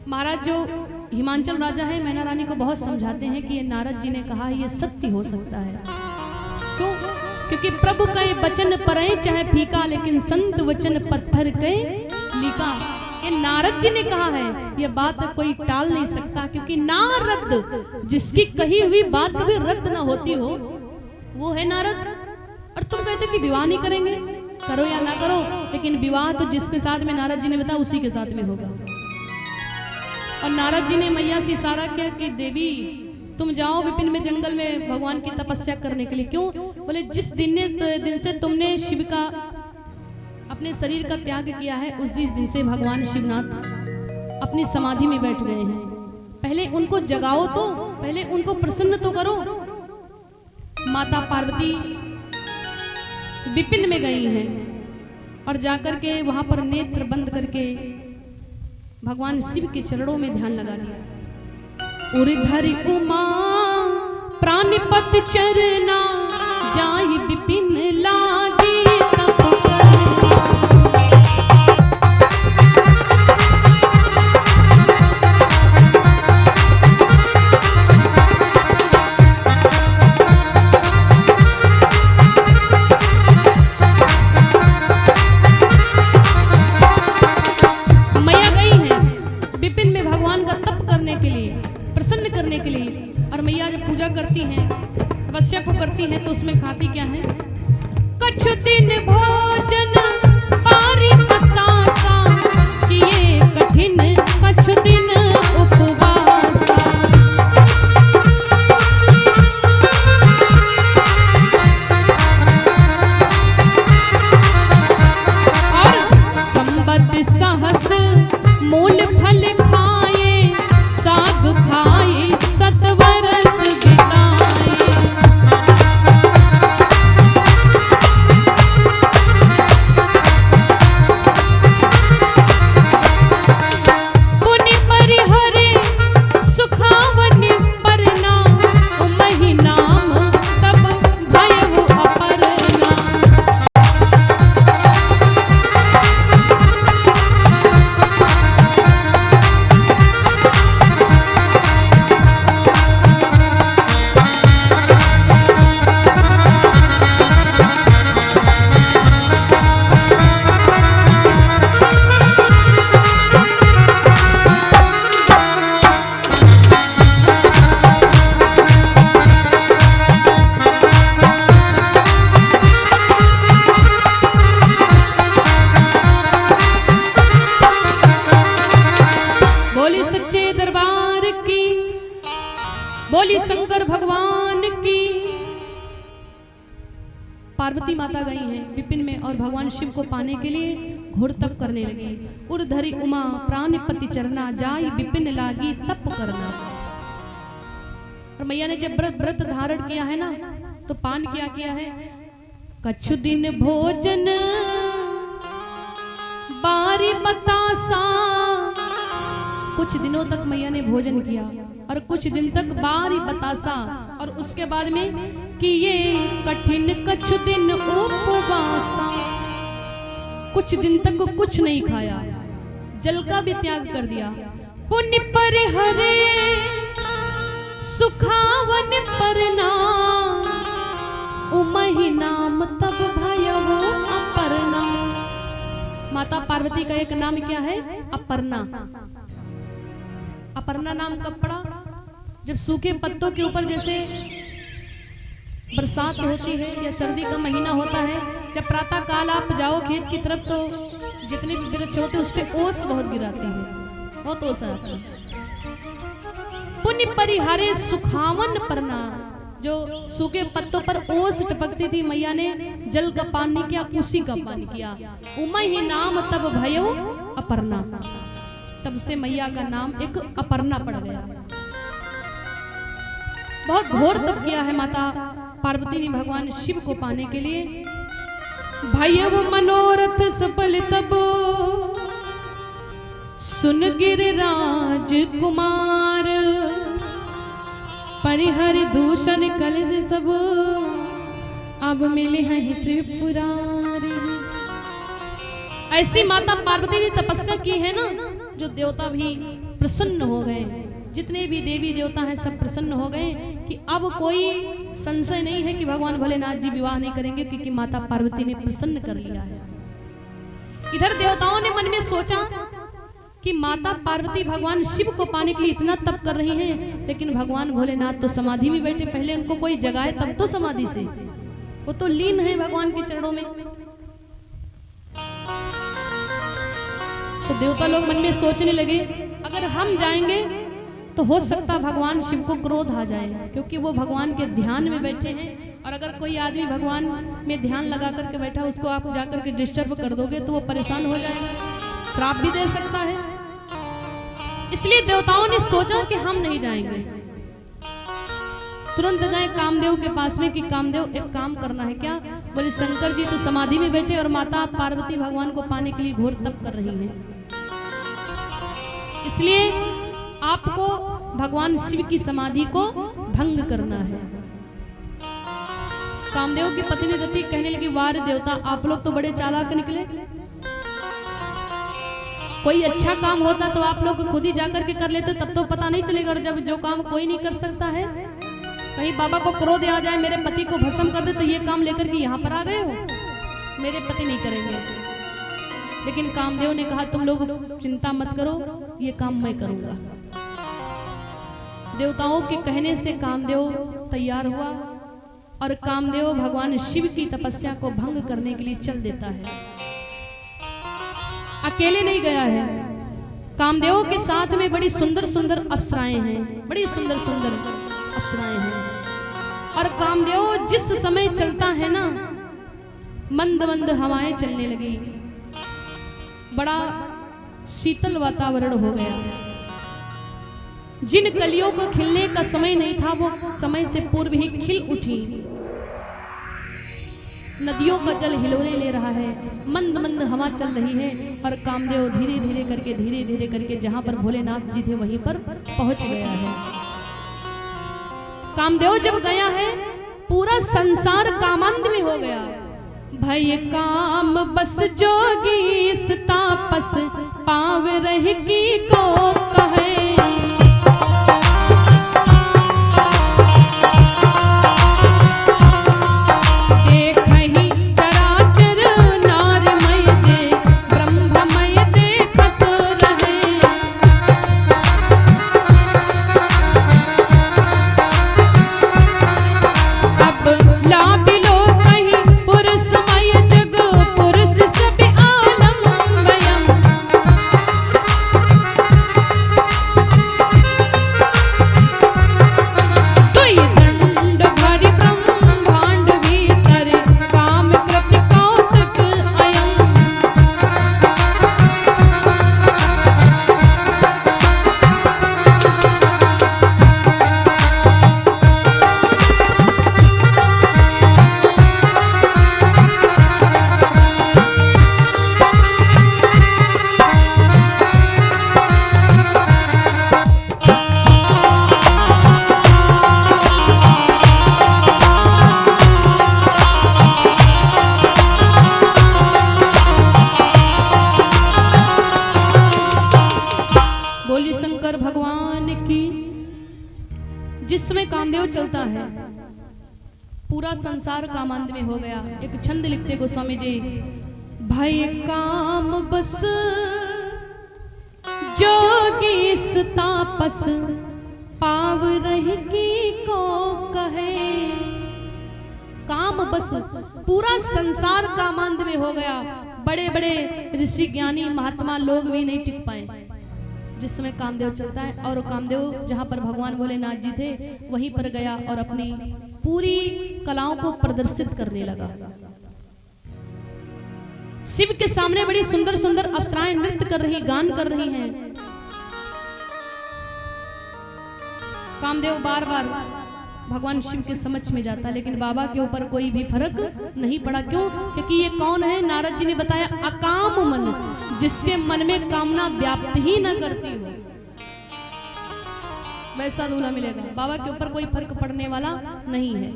महाराज जो हिमांचल राजा है मैना रानी को बहुत समझाते हैं कि ये नारद जी ने कहा ये सत्य हो सकता है। क्यों? क्योंकि प्रभु के वचन परे चाहे फीका, लेकिन संत वचन पत्थर के लीका। ये नारद जी ने कहा है, ये बात कोई टाल नहीं सकता, क्योंकि नारद जिसकी कही हुई बात कभी रद्द ना होती हो वो है नारद। और तुम कहते कि विवाह नहीं करेंगे, करो या ना करो, लेकिन विवाह तो जिसके साथ में नारद जी ने बताया उसी के साथ में होगा। और नारद जी ने मैया से इशारा किया कि देवी तुम जाओ विपिन में जंगल में भगवान की तपस्या करने के लिए। क्यों? बोले जिस दिन से तुमने शिव का अपने शरीर का त्याग किया है उस दिन से भगवान शिवनाथ अपनी समाधि में बैठ गए हैं। पहले उनको जगाओ, तो पहले उनको प्रसन्न तो करो। माता पार्वती विपिन में गई हैं और जाकर के वहां पर नेत्र बंद करके भगवान शिव के चरणों में ध्यान लगा दिया। उर्धरि उमा प्राणपत चरना जाहि विपिन लागी करती हैं, तपस्या को करती हैं, तो उसमें खाती क्या है? कछु दिन भोजन पारी बतासा किए कठिन कछु दिन उपवासा। और संबत सहस मूल फल खाए, साग खाए सतवरस बिताए। दरबार की, बोली शंकर भगवान की। पार्वती माता गई हैं विपिन में और भगवान शिव को पाने के लिए घोर तप करने लगी। उर्धरी उमा प्राणपति चरना, जाई विपिन लागी तप करना। और मैया ने जब व्रत धारण किया है ना, तो पान क्या किया है? कछु दिन भोजन बारी बतासा। कुछ दिनों तक मैया ने भोजन किया और कुछ दिन तक बारी बतासा, और उसके बाद में कि ये कठिन कछु दिन उपवासा। कुछ दिन तक को कुछ नहीं खाया, जल का भी त्याग कर दिया। पुण्य पर हरे सुखावन परना, उमहि नाम तब भयवो अपर्णा। माता पार्वती का एक नाम क्या है? अपर्णा। अपर्णा नाम कब पड़ा? जब सूखे पत्तों के ऊपर जैसे बरसात होती है या सर्दी का महीना होता है, जब प्रातः काल आप जाओ खेत की तरफ तो जितने भी वृक्ष होते हैं उस पे ओस बहुत गिराती है, बहुत ओस आता है। पुण्य परिहारे सुखावन परना, जो सूखे पत्तों पर ओस टपकती थी, मैया ने जल का पान नहीं किया, उसी का पान किया। उमय ही नाम तब भयो अपर्णा। तब से मैया का नाम एक अपर्णा पड़ गया। बहुत घोर तप किया है माता पार्वती ने भगवान शिव को पाने के लिए। भयव मनोरथ सफल तब सुन गिरिराज कुमार, परिहर दूषण कलश सब अब मिले हैं त्रिपुरारी। ऐसी माता पार्वती ने तपस्या की है ना, जो देवता भी प्रसन्न हो गए। जितने भी देवी देवता हैं सब प्रसन्न हो गए कि अब कोई संशय नहीं है कि भगवान भोलेनाथ जी विवाह नहीं करेंगे, क्योंकि माता पार्वती ने प्रसन्न कर लिया है। इधर देवताओं ने मन में सोचा कि माता पार्वती भगवान शिव को पाने के लिए इतना तप कर रही हैं, लेकिन भगवान भोलेनाथ तो समाधि में बैठे, पहले उनको कोई जगाए तब तो समाधि से, वो तो लीन है भगवान के चरणों में। तो देवता लोग मन में सोचने लगे, अगर हम जाएंगे तो हो सकता भगवान शिव को क्रोध आ जाए, क्योंकि वो भगवान के ध्यान में बैठे हैं। और अगर कोई आदमी भगवान में ध्यान लगा करके बैठा, उसको आप जाकर के डिस्टर्ब कर दोगे तो वो परेशान हो जाएगा, श्राप भी दे सकता है। इसलिए देवताओं ने सोचा कि हम नहीं जाएंगे। तुरंत गए कामदेव के पास में कि कामदेव एक काम करना है क्या? बोले शंकर जी तो समाधि में बैठे और माता पार्वती भगवान को पाने के लिए घोर तप कर रही हैं, इसलिए आपको भगवान शिव की समाधि को भंग करना है। कामदेव की पत्नी रति कहने लगी, वार देवता आप लोग तो बड़े चालाक निकले। कोई अच्छा काम होता तो आप लोग खुद ही जाकर के कर लेते, तब तो पता नहीं चलेगा। और जब जो काम कोई नहीं कर सकता है, कहीं बाबा को क्रोध आ जाए, मेरे पति को भस्म कर दे, तो ये काम लेकर के यहाँ पर आ गए हो, मेरे पति नहीं करेंगे। लेकिन कामदेव ने कहा, तुम लोग चिंता मत करो, ये काम मैं करूंगा। देवताओं के कहने से कामदेव तैयार हुआ और कामदेव भगवान शिव की तपस्या को भंग करने के लिए चल देता है। अकेले नहीं गया है, कामदेव के साथ में बड़ी सुंदर सुंदर अप्सराएं हैं, बड़ी सुंदर सुंदर अप्सराएं हैं। और कामदेव जिस समय चलता है ना, मंद मंद हवाएं चलने लगी, बड़ा शीतल वातावरण हो गया। जिन कलियों को खिलने का समय नहीं था, वो समय से पूर्व ही खिल उठी। नदियों का जल हिलोरे ले रहा है, मंद मंद हवा चल रही है, और कामदेव धीरे धीरे करके जहां पर भोलेनाथ जी थे वहीं पर पहुंच गया है। कामदेव जब गया है, पूरा संसार कामांध में हो गया। भय काम बस जोगी तापस पाव रह की को कहे। बोलिए शंकर भगवान की। जिस समय कामदेव चलता है पूरा संसार कामांध में हो गया। एक छंद लिखते गोस्वामी जी, भय काम बस जोगी तापस पाव रही की को कहे। काम बस पूरा संसार कामांध में हो गया। बड़े बड़े ऋषि ज्ञानी महात्मा लोग भी नहीं टिक पाए जिस समय कामदेव चलता है। और कामदेव जहां पर भगवान भोलेनाथ जी थे वहीं पर गया और अपनी पूरी कलाओं को प्रदर्शित करने लगा। शिव के सामने बड़ी सुंदर सुंदर अप्सराएं नृत्य कर रही, गान कर रही हैं। कामदेव बार बार भगवान शिव के समक्ष में जाता, लेकिन बाबा के ऊपर कोई भी फर्क नहीं पड़ा। क्यों? क्योंकि ये कौन है? नारद जी ने बताया, अकाम मन, जिसके मन में कामना व्याप्त ही न करती हो वैसा दूल्हा मिलेगा। बाबा के ऊपर कोई फर्क पड़ने वाला नहीं है।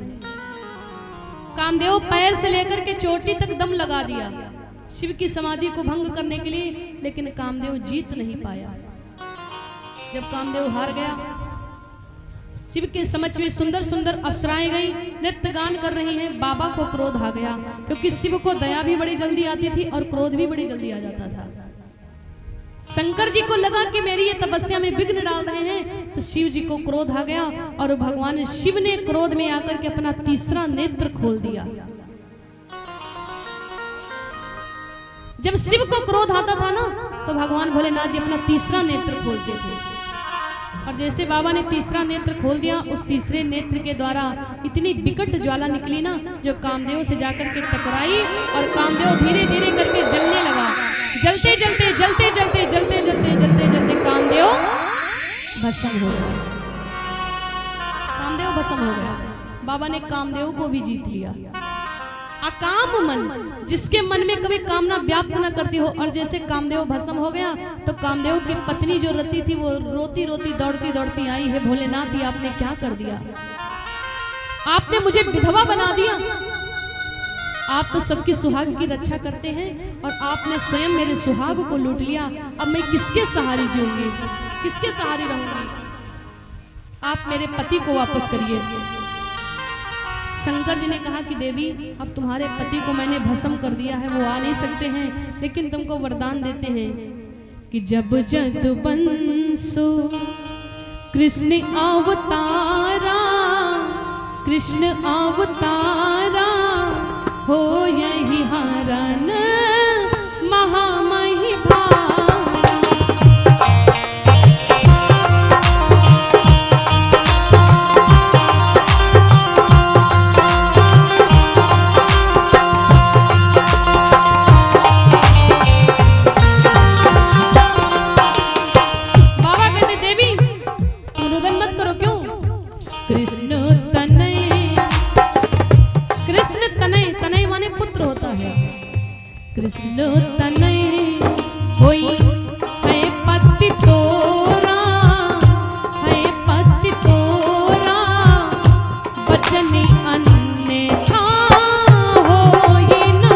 कामदेव पैर से लेकर के चोटी तक दम लगा दिया शिव की समाधि को भंग करने के लिए, लेकिन कामदेव जीत नहीं पाया। जब कामदेव हार गया, शिव के समक्ष में सुंदर सुंदर अप्सराएं गई, नृत्य गान कर रही हैं। बाबा को क्रोध आ गया, क्योंकि शिव को दया भी बड़ी जल्दी आती थी और क्रोध भी बड़ी जल्दी आ जाता था। शंकर जी को लगा कि मेरी ये तपस्या में विघ्न डाल रहे हैं, तो शिव जी को क्रोध आ गया और भगवान शिव ने क्रोध में आकर के अपना तीसरा नेत्र खोल दिया। जब शिव को क्रोध आता था ना, तो भगवान भोलेनाथ जी अपना तीसरा नेत्र खोलते थे। और जैसे बाबा ने तीसरा नेत्र खोल दिया, उस तीसरे नेत्र के द्वारा इतनी विकट ज्वाला निकली ना, जो कामदेव से जाकर के टकराई और कामदेव धीरे धीरे करके जलने लगा। जलते जलते जलते जलते जलते जलते जलते जलते कामदेव भस्म हो गया। कामदेव भस्म हो गया। बाबा ने कामदेव को भी जीत लिया। अकाम मन, जिसके मन में कभी कामना व्याप्त न करती हो। और जैसे कामदेव भस्म हो गया, तो कामदेव की पत्नी जो रति थी, वो रोती रोती दौड़ती दौड़ती आई, है भोलेनाथ, ये आपने क्या कर दिया? आपने मुझे विधवा बना दिया। आप तो सबकी सुहाग की रक्षा करते हैं और आपने स्वयं मेरे सुहाग को लूट लिया। अब मैं किसके सहारे जीऊंगी, किसके सहारे रहूंगी? आप मेरे पति को वापस करिए। शंकर जी ने कहा कि देवी, अब तुम्हारे पति को मैंने भस्म कर दिया है, वो आ नहीं सकते हैं, लेकिन तुमको वरदान देते हैं कि जब जद बंसो कृष्ण अवतारा, कृष्ण अवतारा हो यही हरण महामही कृष्ण तनय होई है पति तोरा, है पति तोरा, बचनी अन्यथा होई न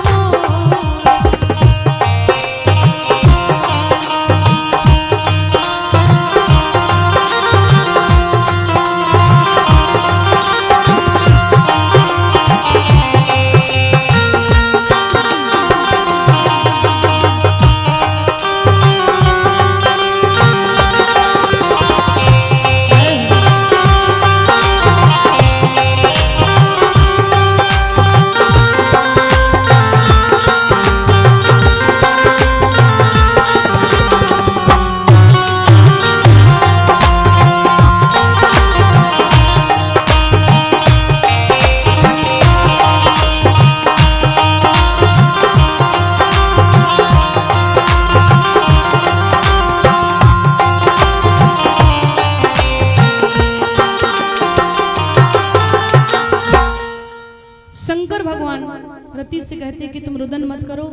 शंकर भगवान रति से कहते कि तुम रुदन मत करो,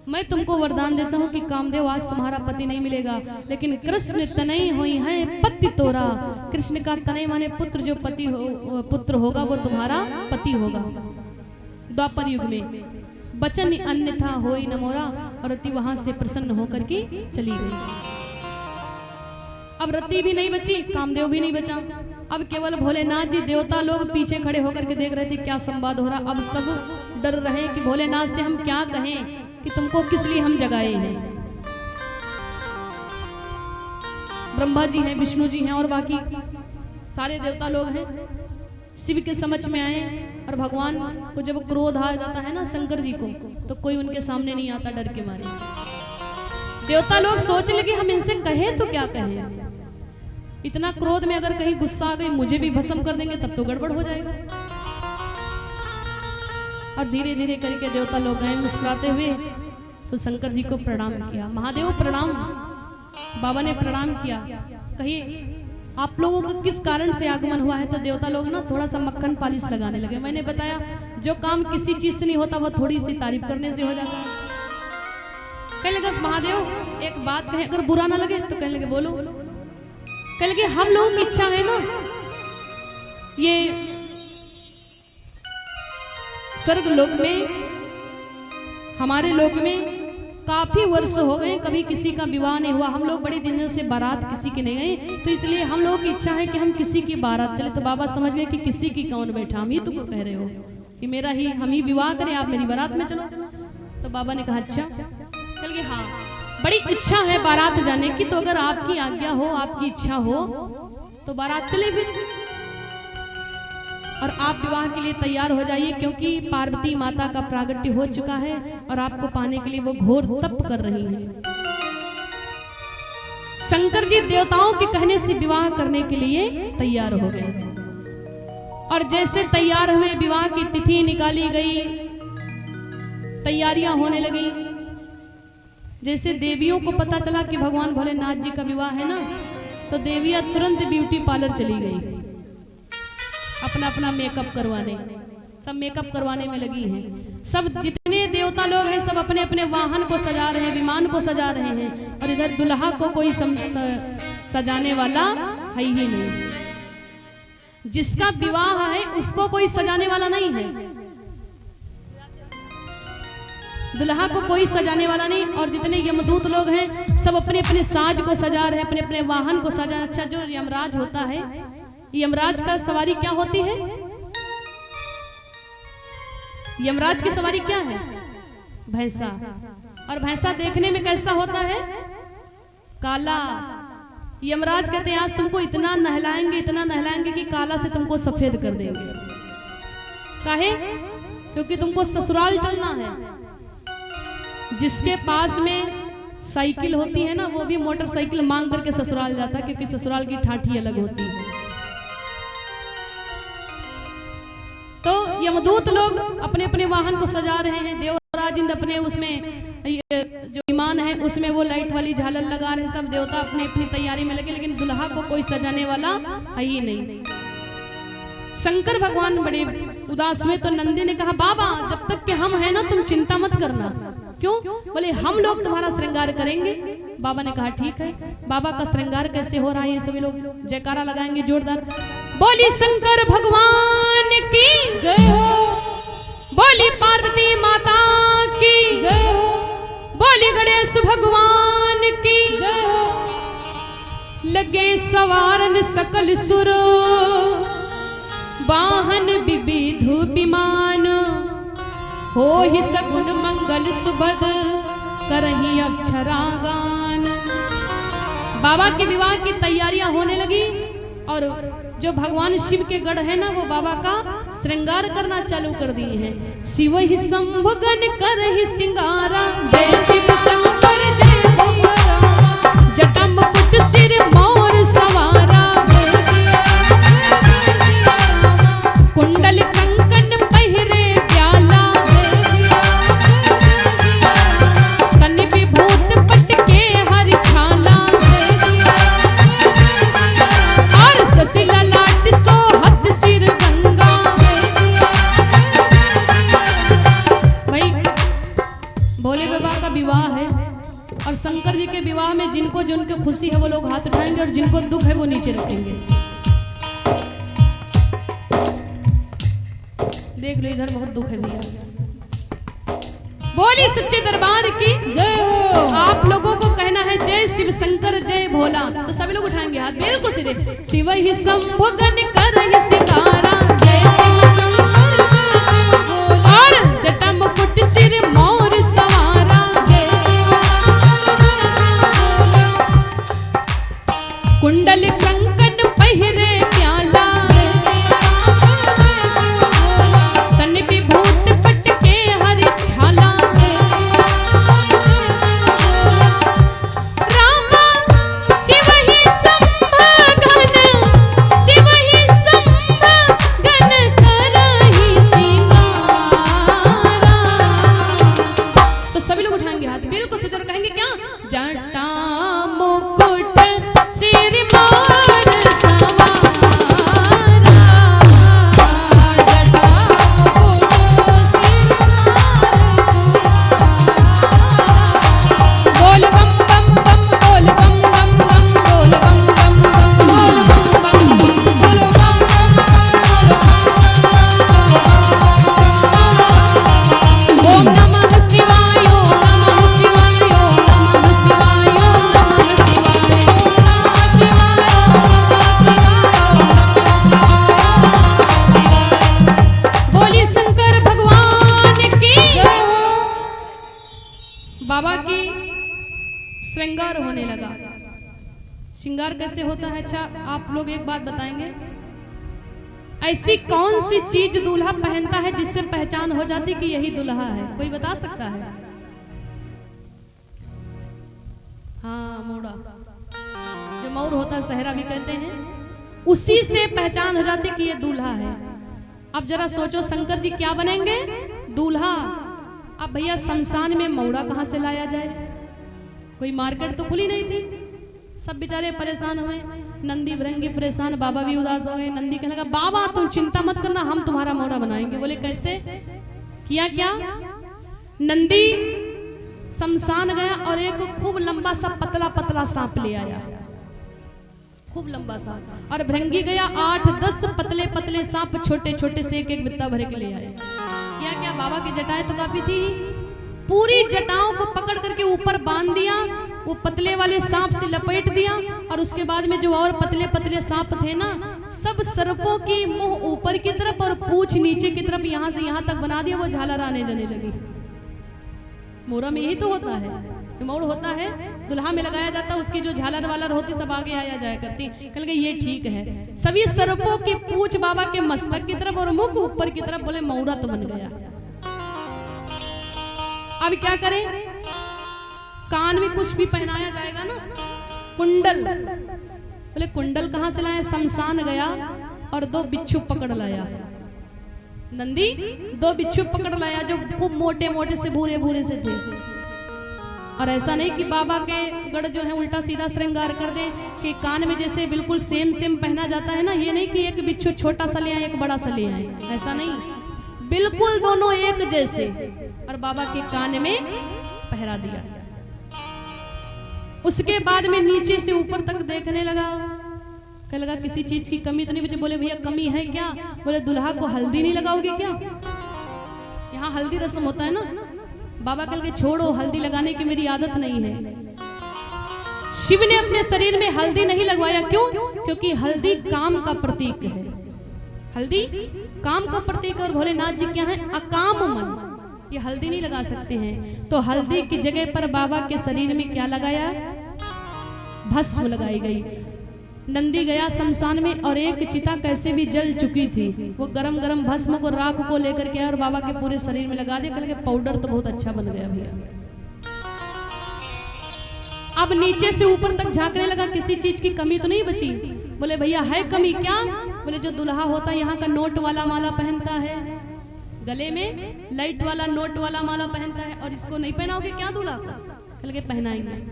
मैं तुमको वरदान देता हूँ कि कामदेव आज तुम्हारा पति नहीं मिलेगा, लेकिन कृष्ण तनय होई है पति तोरा। कृष्ण का तनय माने पुत्र, जो पति हो पुत्र होगा वो तुम्हारा पति होगा। द्वापर युग में बचन अन्यथा होई न मोरा, और रति वहां से प्रसन्न होकर के चली गई। अब रत्ती भी नहीं बची, कामदेव भी नहीं बचा। अब केवल भोलेनाथ जी, देवता लोग पीछे खड़े होकर के देख रहे थे क्या संवाद हो रहा। अब सब डर रहे कि भोलेनाथ से हम क्या कहें कि तुमको किस लिए हम जगाए हैं। ब्रह्मा जी हैं, विष्णु जी हैं और बाकी सारे देवता लोग हैं, शिव के समक्ष में आए। और भगवान को जब क्रोध आ जाता है ना शंकर जी को, तो कोई उनके सामने नहीं आता डर के मारे। देवता लोग सोचने लगे हम इनसे कहें तो क्या कहें, इतना क्रोध में अगर कहीं गुस्सा आ गई मुझे भी भस्म कर देंगे तब तो गड़बड़ हो जाएगा। और धीरे धीरे करके देवता लोग गए मुस्कुराते हुए, तो शंकर जी को प्रणाम किया। महादेव प्रणाम। बाबा ने प्रणाम किया। कहिए आप लोगों को किस कारण से आगमन हुआ है। तो देवता लोग ना थोड़ा सा मक्खन पालिश लगाने लगे। मैंने बताया जो काम किसी चीज से नहीं होता वह थोड़ी सी तारीफ करने से हो जाता है। कहने लगे महादेव एक बात कहें, अगर बुरा ना लगे तो कहने लगे बोलो। कहने लगे हम लोगों की इच्छा है ना, ये स्वर्ग लोक में, हमारे लोक में काफी वर्ष हो गए कभी किसी का विवाह नहीं हुआ। हम लोग बड़े दिनों से बारात किसी की नहीं गए, तो इसलिए हम लोगों की इच्छा है कि हम किसी की बारात चले। तो बाबा समझ गए कि किसी की कौन बैठा, हम ही तुमको कह रहे हो कि मेरा ही, हम ही विवाह करें, आप मेरी बारात में चलो। तो बाबा ने कहा अच्छा। चल गए हाँ बड़ी इच्छा है बारात जाने की, तो अगर आपकी आज्ञा हो, आपकी इच्छा हो तो बारात चले फिर। और आप विवाह के लिए तैयार हो जाइए, क्योंकि पार्वती माता का प्रागट्य हो चुका है और आपको पाने के लिए वो घोर तप कर रही है। शंकर जी देवताओं के कहने से विवाह करने के लिए तैयार हो गए। और जैसे तैयार हुए, विवाह की तिथि निकाली गई, तैयारियां होने लगी। जैसे देवियों को पता चला कि भगवान भोलेनाथ जी का विवाह है ना, तो देवियां तुरंत ब्यूटी पार्लर चली गई अपना अपना मेकअप करवाने। सब मेकअप करवाने में लगी हैं। सब जितने देवता लोग हैं सब अपने अपने वाहन को सजा रहे हैं, विमान को सजा रहे हैं। और इधर दुल्हा को कोई सजाने वाला है ही नहीं। जिसका विवाह है उसको कोई सजाने वाला नहीं है, दुल्हा को कोई सजाने वाला नहीं। और जितने यमदूत लोग हैं सब अपने अपने साज को सजा रहे हैं, अपने अपने वाहन को सजा। अच्छा जो यमराज होता है, यमराज का सवारी क्या होती है? यमराज की सवारी क्या है? भैंसा। और भैंसा देखने में कैसा होता है? काला। यमराज कहते हैं आज तुमको इतना नहलाएंगे, इतना नहलाएंगे कि काला से तुमको सफेद कर देंगे। काहे? क्योंकि तुमको ससुराल चलना है। जिसके पास में साइकिल होती है ना, वो भी मोटरसाइकिल मांग करके ससुराल जाता है, क्योंकि ससुराल की ठाठी अलग होती है। तो यमदूत लोग अपने अपने वाहन को सजा रहे हैं। देवराज इंद्र अपने उसमें जो विमान है उसमें वो लाइट वाली झालर लगा रहे हैं। सब देवता अपनी अपनी तैयारी में लगे, लेकिन दुल्हा को कोई सजाने वाला है ही नहीं। शंकर भगवान बड़े उदास हुए, तो नंदी ने कहा बाबा जब तक कि हम हैं ना तुम चिंता मत करना। क्यों? बोले हम लोग तुम्हारा श्रृंगार करेंगे। बाबा ने कहा ठीक है। बाबा का श्रृंगार कैसे हो रहा है ये सभी लोग जयकारा लगाएंगे जोरदार। बोली शंकर भगवान की जय हो, बोली पार्वती माता की जय हो, बोली गणेश भगवान की जय हो। लगे सवारन सकल सुर, वाहन विविधु विमान, हो ही सगुन मंगल सुभद, करही अक्षरागान। बाबा के विवाह की तैयारियां होने लगी और जो भगवान शिव के गढ़ है ना, वो बाबा का श्रृंगार करना चालू कर दिए हैं। शिव ही संभगन कर ही सिंगारा, जय शिव शंकर जय भोला, जटा मुकुट सिर मोर सवारा, कुंडल कंकन पहिरे प्याला, तन विभूत पटके हर छाला, और शशि ललाट सोहत सिर गंगा। भाई भोले बाबा का विवाह है और शंकर जी के विवाह में जिनको जिनको खुशी है वो लोग हाथ उठाएंगे और जिनको दुख है वो नीचे रखेंगे। देख लो इधर बहुत दुख है भैया। बोली सच्चे दरबार की जय हो। आप लोगों को कहना है जय जय शिव शंकर जय भोला। तो सभी लोग उठाएंगे हाथ बिल्कुल सीधे। शिव ही शंभु गण कर ही सितारा, जय शिव शंकर जय शिव भोला। और जटा मुकुट सिर मोर सवारा, जय शिव शंकर जय शिव भोला। कुंडल कंकण पहिरे प्याला, जय शिव शंकर जय शिव भोला। तन विभूत पटके हरि छाला, जय शिव शंकर जय शिव भोला। रामा शिव ही शंभु गण, शिव ही शंभु गण करहि सिंगारा। तो सभी लोग उठाएंगे हाथ बिल्कुल सीधे और कहेंगे क्या? जटा मुकुट सिर मोर सवारा, जटा मुकुट सिर बोल बम बम बम, बोल बम बम बम, बोल बम बम बम, बोल बम बम, बोल बम ओम नमः शिवाय, ओम नमः शिवाय, ओम नमः शिवाय, ओम नमः शिवाय। बोलिए शंकर भगवान की। बाबा की श्रृंगार होने लगा। श्रृंगार कैसे होता है? अच्छा आप लोग एक बात बताएंगे, ऐसी कौन सी चीज दूल्हा पहनता है जिससे पहचान हो जाती कि यही दूल्हा है? कोई बता सकता है? हाँ, मोड़ा, जो मौर होता है, सहरा भी कहते हैं, उसी से पहचान हो जाती कि ये दूल्हा है। अब जरा सोचो शंकर जी क्या बनेंगे? दूल्हा। अब भैया शमशान में मौड़ा कहाँ से लाया जाए? कोई मार्केट तो खुली नहीं थी। सब बेचारे परेशान हुए, नंदी भृंगी परेशान, बाबा भी उदास हो गए। नंदी कहने लगा बाबा तुम चिंता मत करना, हम तुम्हारा मौड़ा बनाएंगे। बोले कैसे? किया क्या? नंदी शमशान गया और एक खूब लंबा सा पतला पतला सांप ले आया, खूब लंबा सा। और भृंगी गया 8-10 पतले पतले सांप छोटे छोटे से एक एक बित्ता भरे के ले आए। क्या क्या? बाबा की जटाएं तो काफी थी, पूरी जटाओं को पकड़ करके ऊपर बांध दिया, वो पतले वाले सांप से लपेट दिया। और उसके बाद में जो और पतले पतले सांप थे ना, सब सर्पों की मुंह ऊपर की तरफ और पूंछ नीचे की तरफ, यहां से यहां तक बना दिया। वो झालर आने जाने लगी। मोरा में यही तो होता है, मोड़ होता है, दुल्हा में लगाया जाता, उसकी जो झालर वालर होती सब आगे आया जाया करती। कल के ये ठीक है, सभी सर्पों की पूंछ बाबा के मस्तक की तरफ और मुख ऊपर की तरफ। बोले मौरा तो बन गया। अब क्या करें? कान में कुछ भी पहनाया जाएगा ना, कुंडल। बोले कुंडल कहां से लाए? शमशान गया और 2 बिच्छू पकड़ लाया। नंदी 2 बिच्छू पकड़ लाया जो खूब मोटे मोटे से भूरे भूरे से थे। और ऐसा नहीं कि बाबा के गढ़ जो है उल्टा सीधा श्रृंगार कर दे कि कान में जैसे बिल्कुल सेम सेम पहना जाता है ना, ये नहीं कि एक बिच्छू छोटा सा ले आए एक बड़ा सा ले आए, ऐसा नहीं, बिल्कुल दोनों एक जैसे। और बाबा के कान में पहरा दिया। उसके बाद में नीचे से ऊपर तक देखने लगा, कहने लगा किसी चीज की कमी तो नहीं बची। बोले भैया कमी है क्या? बोले दुल्हा को हल्दी नहीं लगाओगे क्या? यहाँ हल्दी रस्म होता है ना। बाबा कल के छोड़ो, हल्दी लगाने की मेरी आदत नहीं है। शिव ने अपने शरीर में हल्दी नहीं लगवाया। क्यों? क्योंकि हल्दी काम का प्रतीक है। हल्दी काम का प्रतीक है और भोलेनाथ जी क्या है? अकाम मन। ये हल्दी नहीं लगा सकते हैं। तो हल्दी की जगह पर बाबा के शरीर में क्या लगाया? भस्म लगाई गई। नंदी गया शमशान में और एक चिता कैसे भी जल चुकी थी, वो गरम गरम भस्म को राख को लेकर के और बाबा के पूरे शरीर में लगा दिया। कल के पाउडर तो बहुत अच्छा बन गया भैया। अब नीचे से ऊपर तक झांकने लगा, किसी चीज की कमी तो नहीं बची। बोले भैया है कमी क्या? बोले जो दुल्हा होता है यहाँ का नोट वाला माला पहनता है, गले में लाइट वाला नोट वाला माला पहनता है, और इसको नहीं पहनाओगे क्या दूल्हा को? कल के पहनाएंगे।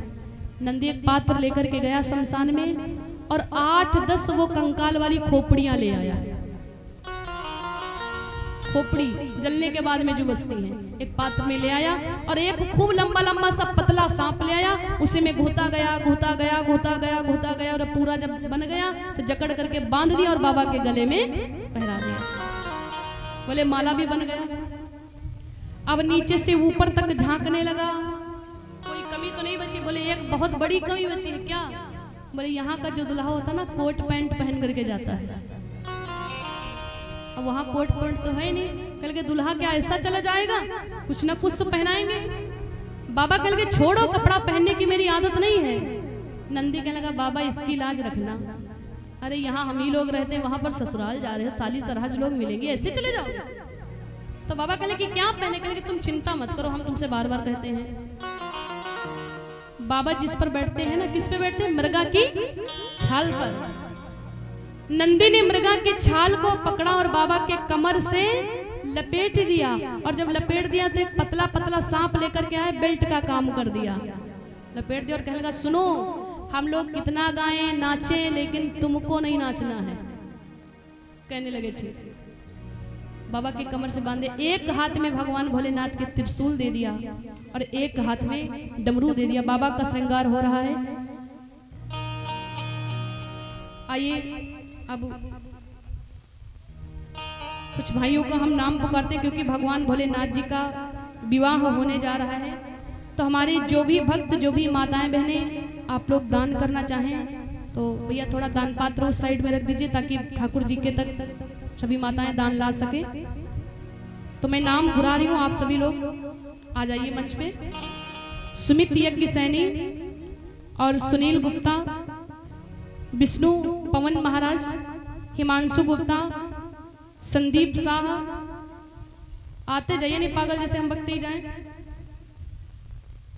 नंदी एक पात्र लेकर के गया शमशान में और 8-10 वो कंकाल वाली खोपड़ियां ले आया। खोपड़ी जलने के बाद में जो बसती है, एक पात्र में ले आया और एक खूब लंबा लंबा सा पतला सांप ले आया। उसी में घुता गया घुता गया घुता गया घुता गया और पूरा जब बन गया तो जकड़ करके बांध दिया और बाबा के गले में पहरा दिया। बोले माला भी बन गया। अब नीचे से ऊपर तक झांकने लगा, कोई कमी तो नहीं बची। बोले एक बहुत बड़ी कमी बची है क्या? बोले यहाँ का जो दुल्हा होता ना कोट पैंट पहन करके जाता है, अब वहाँ कोट पैंट तो है नहीं। कल के दुल्हा क्या ऐसा चला जाएगा, कुछ ना कुछ तो पहनाएंगे। बाबा कल के छोड़ो, कपड़ा पहनने की मेरी आदत नहीं है। नंदी कहने लगा बाबा इसकी लाज रखना। अरे यहाँ हम ही लोग रहते हैं, वहां पर ससुराल जा रहे हैं, साली सरहज लोग मिलेंगे, ऐसे चले जाओगे? तो बाबा कहले कि क्या पहने? कहले कि तुम चिंता मत करो, हम तुमसे बार बार कहते हैं। बाबा जिस पर बैठते हैं ना, किस पे बैठते हैं? मृगा की छाल पर। नंदी ने मृगा की छाल को पकड़ा और बाबा के कमर से लपेट दिया, और जब लपेट दिया तो एक पतला पतला सांप लेकर के आए, बेल्ट का काम कर दिया। लपेट दिया और कहने लगा सुनो, हम लोग कितना गाएं नाचें, लेकिन तुमको नहीं नाचना है। कहने लगे ठीक। बाबा की कमर से बांधे, एक हाथ में भगवान भोलेनाथ के त्रिशूल दे दिया और एक हाथ में डमरू दे दिया। बाबा का श्रृंगार हो रहा है। आइए अब कुछ भाइयों का हम नाम पुकारते हैं, क्योंकि भगवान भोलेनाथ जी का विवाह होने जा रहा है। तो हमारे जो भी भक्त, जो भी माताएं बहनें आप लोग दान करना चाहें तो भैया थोड़ा दान पात्र उस साइड में रख दीजिए, ताकि ठाकुर जी के तक सभी माताएं दान ला सके। तो मैं नाम बुला रही हूँ, आप सभी लोग आ जाइए मंच पे। सुमित यज्ञ सैनी और सुनील गुप्ता, विष्णु पवन महाराज, हिमांशु गुप्ता, संदीप शाह। आते जाइए, नहीं पागल जैसे हम बकते ही जाएं।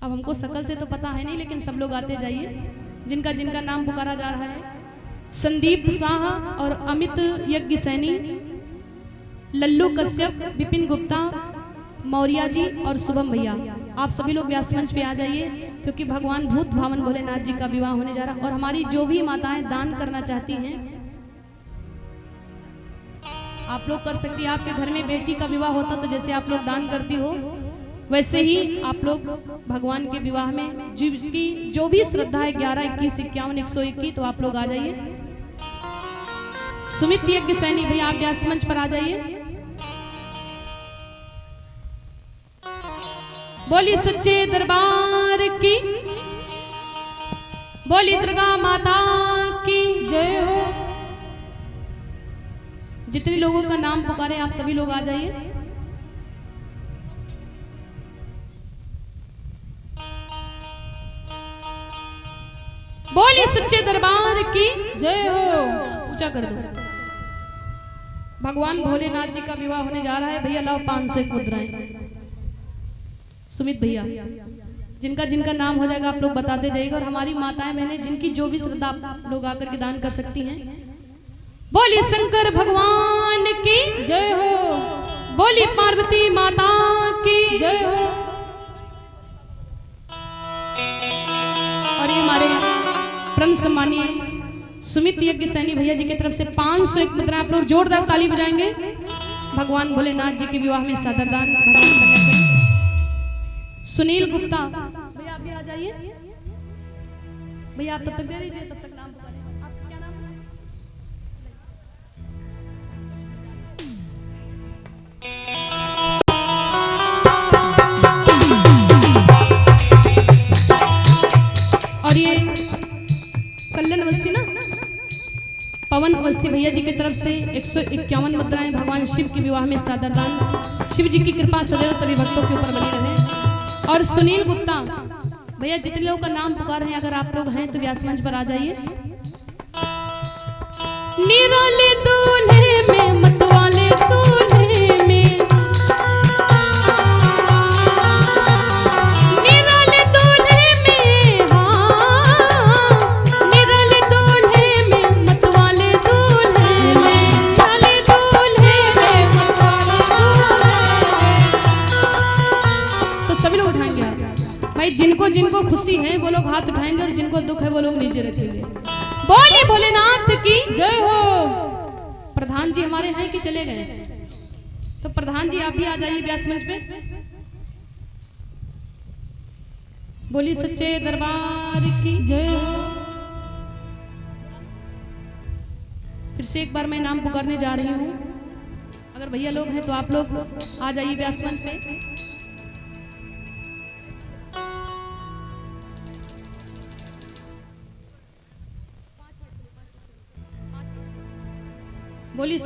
अब हमको शकल से तो पता है नहीं, लेकिन सब लोग आते जाइए जिनका जिनका नाम पुकारा जा रहा है। संदीप शाह और अमित यज्ञ सैनी, लल्लू कश्यप, विपिन गुप्ता, मौर्या जी और शुभम भैया, आप सभी लोग व्यास मंच पे आ जाइए, क्योंकि भगवान भूत भावन भोलेनाथ जी का विवाह होने जा रहा है। और हमारी जो भी माताएं दान करना चाहती हैं आप लोग कर सकती है। आपके घर में बेटी का विवाह होता तो जैसे आप लोग दान करती हो, वैसे ही आप लोग भगवान के विवाह में जिसकी जो भी श्रद्धा है 11, 21, 51, 121, तो आप लोग आ जाइए। सुमित यज्ञ सैनी भैया आप व्यास मंच पर आ जाइए। बोली सच्चे दरबार की, बोली दुर्गा माता की जय हो। जितने लोगों का नाम पुकारे आप सभी लोग आ जाइए। बोली सच्चे दरबार की जय हो। ऊंचा कर दो। भगवान भोलेनाथ जी का विवाह होने जा रहा है। भैया लाओ 501 मुद्राएं। सुमित भैया, जिनका जिनका नाम हो जाएगा आप लोग बताते जाइएगा। और हमारी माताएं बहनें जिनकी जो भी श्रद्धा आप लोग आकर के दान कर सकती हैं। बोली शंकर भगवान की जय हो। बोली पार्वती माता की जय हो। और ये हमारे परम सम्मानीय सुमित यज्ञ सैनी भैया जी की तरफ से 501 मुद्रा आप लोग जोरदार ताली बजाएंगे। भगवान भोलेनाथ जी के विवाह में सादरदान भगवान कन्या करें। सुनील गुप्ता भैया आप भी आ जाइए। भैया आप तब तक दे दीजिए, तब तक नाम पुकारिए। आपका क्या नाम है? और ये कल्याण अवस्थी ना, पवन अवस्थी भैया जी की तरफ से 151 मुद्राएं भगवान शिव के विवाह में सादरदान। शिव जी की कृपा सदैव सभी भक्तों के ऊपर बनी रहे। और सुनील गुप्ता भैया जितने लोगों का नाम पुकार हैं, अगर आप लोग हैं तो व्यास मंच पर आ जाइए। निराले दूल्हे में मतवाले दूल्हे में, निराले दूल्हे में, हाँ निराले दूल्हे में मतवाले दूल्हे में, निराले दूल्हे में मतवाले दूल्हे में। तो सभी लोग उठाएंगे भाई, जिनको जिनको खुशी है वो लोग हाथ उठाएंगे और जिनको दुख है वो लोग नीचे रखेंगे। बोले भोलेनाथ की जय हो। प्रधान जी हमारे हैं कि चले गए? तो प्रधान जी आप भी आ जाइए व्यास मंच पे। बोली सच्चे दरबार की जय हो। फिर से एक बार मैं नाम पुकारने जा रही हूँ। अगर भैया लोग हैं तो आप लोग आ जाइए व्यास मंच पे। बोली